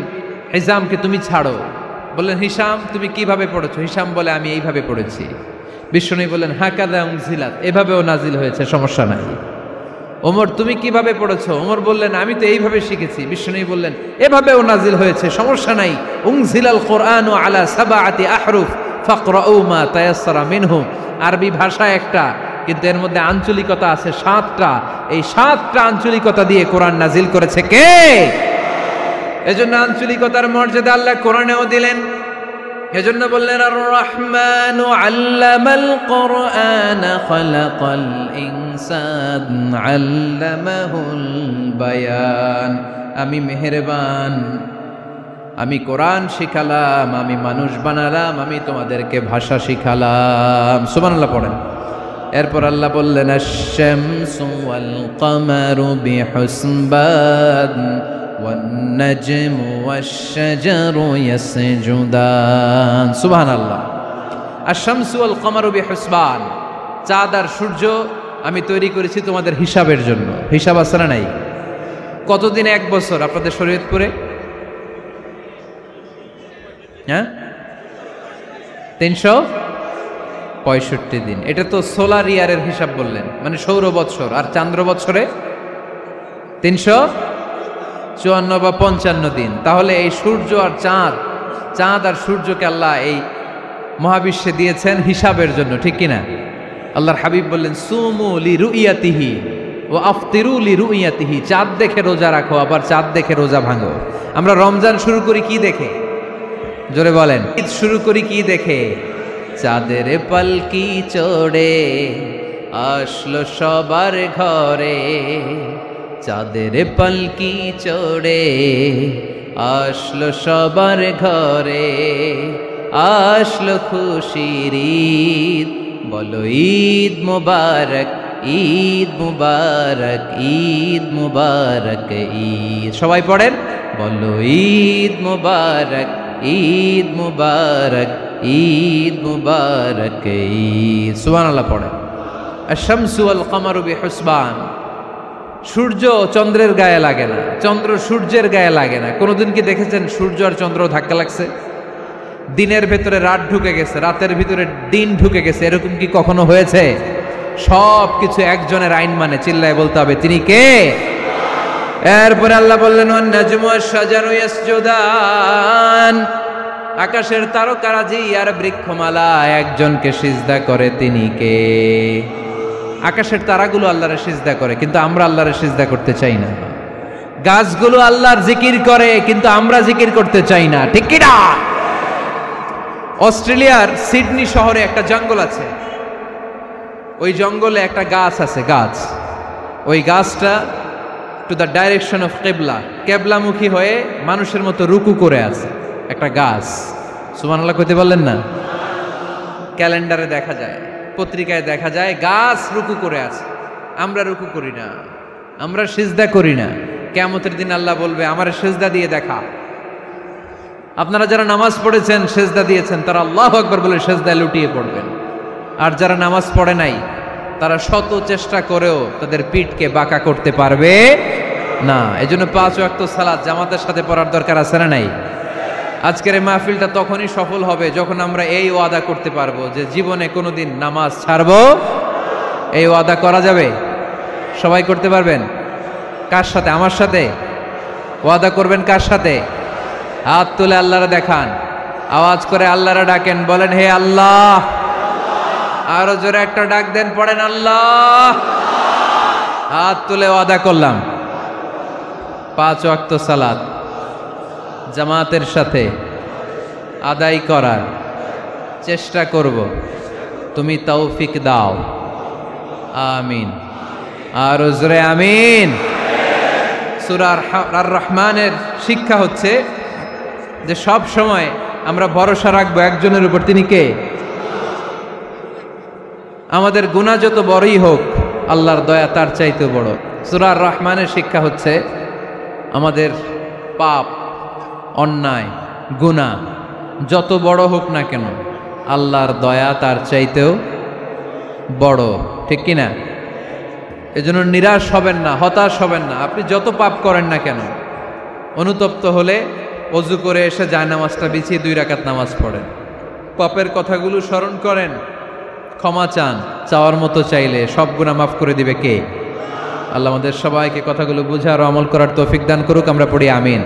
হিজামকে তুমি ছাড়ো। বললেন, হিশাম তুমি কিভাবে পড়েছো? হিশাম বলে, আমি এইভাবে পড়েছি। বিশ্বনবী বললেন, হাকাযা উনজিলাত, এভাবেও নাজিল হয়েছে, সমস্যা নাই। ওমর তুমি কিভাবে পড়েছো? ওমর বললেন, আমি তো এইভাবে শিখেছি। বিশ্বনবী বললেন, এভাবেও নাজিল হয়েছে, সমস্যা নাই। উনজিলাল কুরআনু আলা সাবআতি আহরুফ ফাকরাউ মা তায়াসসারা মিনহু। আরবি ভাষা একটা, কিন্তু এর মধ্যে আঞ্চলিকতা আছে 7টা। এই 7টা আঞ্চলিকতা দিয়ে কোরআন নাজিল করেছে কে? এজন্য আঞ্চলিকতার মর্যাদা আল্লাহ কোরআনেও দিলেন। এজন্য বললেন, আর রহমানু আল্লামাল কোরআন খালাকাল ইনসান আল্লামাহুল বায়ান। আমি মেহেরবান, আমি কোরআন শিখালাম, আমি মানুষ বানালাম, আমি তোমাদেরকে ভাষা শিখালাম। সুবহানাল্লাহ পড়েন। এরপর আল্লাহ বললেন, আশ-শামসু ওয়াল কামারু বিহুসবান ওয়ান নাজমু ওয়াশ-শাজারু ইয়াসজুদান। সুবহানাল্লাহ। আশ-শামসু ওয়াল কামারু বিহুসবান, চাঁদ আর সূর্য আমি তৈরি করেছি তোমাদের হিসাবের জন্য। হিসাব আছে না নাই? কতদিন এক বছর আপনাদের শরীয়তপুরে? হ্যাঁ, 365 দিন। এটা তো সোলার ইয়ারের হিসাব বললেন, মানে সৌর বৎসর। আর চান্দ্র বৎসরে 354 বা 55 দিন। তাহলে এই সূর্য আর চাঁদ, চাঁদ আর সূর্যকে আল্লাহ এই মহাবিশ্বে দিয়েছেন হিসাবের জন্য, ঠিক কিনা? আল্লাহর হাবিব বললেন, সুমু লিরুইয়াতিহি ওয়া আফতিরু লিরুইয়াতিহি। চাঁদ দেখে রোজা রাখো, আবার চাঁদ দেখে রোজা ভাঙো। আমরা রমজান শুরু করি কি দেখে? জোরে বলেন। ঈদ শুরু করি কি দেখে? চাঁদের পালকি চড়ে আসলো সবার ঘরে, চাঁদের পালকি চড়ে আসলো সবার ঘরে, আসলো খুশির ঈদ, বলো ঈদ মুবারক, ঈদ মুবারক, ঈদ মুবারক ঈদ। সবাই পড়েন, বলো ঈদ মুবারক, ঈদ মুবারক, ঈদ মুবারক ঈদ। সুবহানাল্লাহ পড়েন। আশ-শামসু ওয়াল কামারু বিহুসবান, সূর্য চন্দ্রের গায়ে লাগে না, চন্দ্র সূর্যের গায়ে লাগে না। কোনোদিন কি দেখেছেন সূর্য আর চন্দ্র ধাক্কা লাগছে? দিনের ভেতরে রাত ঢুকে গেছে, রাতের ভিতরে দিন ঢুকে গেছে, এরকম কি কখনো হয়েছে? সব কিছু একজনের আইন মানে, চিল্লায় বলতে হবে, তিনি কে? এরপরে আল্লাহ বললেন, ওয়ান নাজমু ওয়াশ-শাজারু ইয়াসজুদান, আকাশের তারকারাজি আর বৃক্ষমালা একজনকে সিজদা করে, তিনি কে? আকাশের তারাগুলো আল্লাহরে সিজদা করে, কিন্তু আমরা আল্লাহরে সিজদা করতে চাই না। গাছগুলো আল্লাহর জিকির করে, কিন্তু আমরা জিকির করতে চাই না, ঠিক কি না? অস্ট্রেলিয়ার সিডনি শহরে একটা জঙ্গল আছে। ওই জঙ্গলে একটা গাছ আছে, গাছ। ওই গাছটা টু দ্য ডাইরেকশন অফ কেবলা, কেবলামুখী হয়ে মানুষের মতো রুকু করে আছে একটা গাছ। সুবহানাল্লাহ কইতে বললেন না? ক্যালেন্ডারে দেখা যায়, পত্রিকায় দেখা যায়, গাছ রুকু করে আছে। আমরা রুকু করি না, আমরা সিজদা করি না। কিয়ামতের দিন আল্লাহ বলবে, আমারে সিজদা দিয়ে দেখা। আপনারা যারা নামাজ পড়েছেন, সিজদা দিয়েছেন, তারা আল্লাহু আকবার বলে সিজদায় লুটিয়ে পড়বেন। আর যারা নামাজ পড়ে নাই, তারা শত চেষ্টা করেও তাদের পিঠকে বাঁকা করতে পারবে না। এজন্য 5 ওয়াক্ত সালাত জামাতের সাথে পড়ার দরকার আছে না নাই? আজকের এই মাহফিলটা তখনই সফল হবে যখন আমরা এই ওয়াদা করতে পারবো যে জীবনে কোনোদিন নামাজ ছাড়বো। এই ওয়াদা করা যাবে? সবাই করতে পারবেন? কার সাথে? আমার সাথে ওয়াদা করবেন? কার সাথে? হাত তুলে আল্লাহরে দেখান, আওয়াজ করে আল্লাহরে ডাকেন, বলেন হে আল্লাহ। আরো জোরে একটা ডাক দেন, পড়েন আল্লাহ। হাত তুলে ওয়াদা করলাম 5 ওয়াক্ত সালাত জামাতের সাথে আদায় করার চেষ্টা করব, তুমি তৌফিক দাও, আমিন। আরো জোরে আমিন। সূরা আর রহমানের শিক্ষা হচ্ছে যে সব সময় আমরা ভরসা রাখবো একজনের উপর, তিনি কে? আমাদের গুনাহ যত বড়ই হোক আল্লাহর দয়া তার চাইতে বড়। সূরা আর রহমানের শিক্ষা হচ্ছে আমাদের পাপ, অন্যায়, গুনাহ যত বড় হোক না কেন আল্লাহর দয়া তার চাইতেও বড়, ঠিক কিনা? এজন্য নিরাশ হবেন না, হতাশ হবেন না। আপনি যত পাপ করেন না কেন, অনুতপ্ত হলে ওযু করে এসে জায়নামাজটা বিছিয়ে 2 রাকাত নামাজ পড়েন, পাপের কথাগুলো স্মরণ করেন, ক্ষমা চান, চাওয়ার মতো চাইলে সব গুনাহ মাফ করে দিবে কে? আল্লাহ আমাদের সবাইকে কথাগুলো বুঝার ও আমল করার তৌফিক দান করুক। আমরা পড়ি আমিন।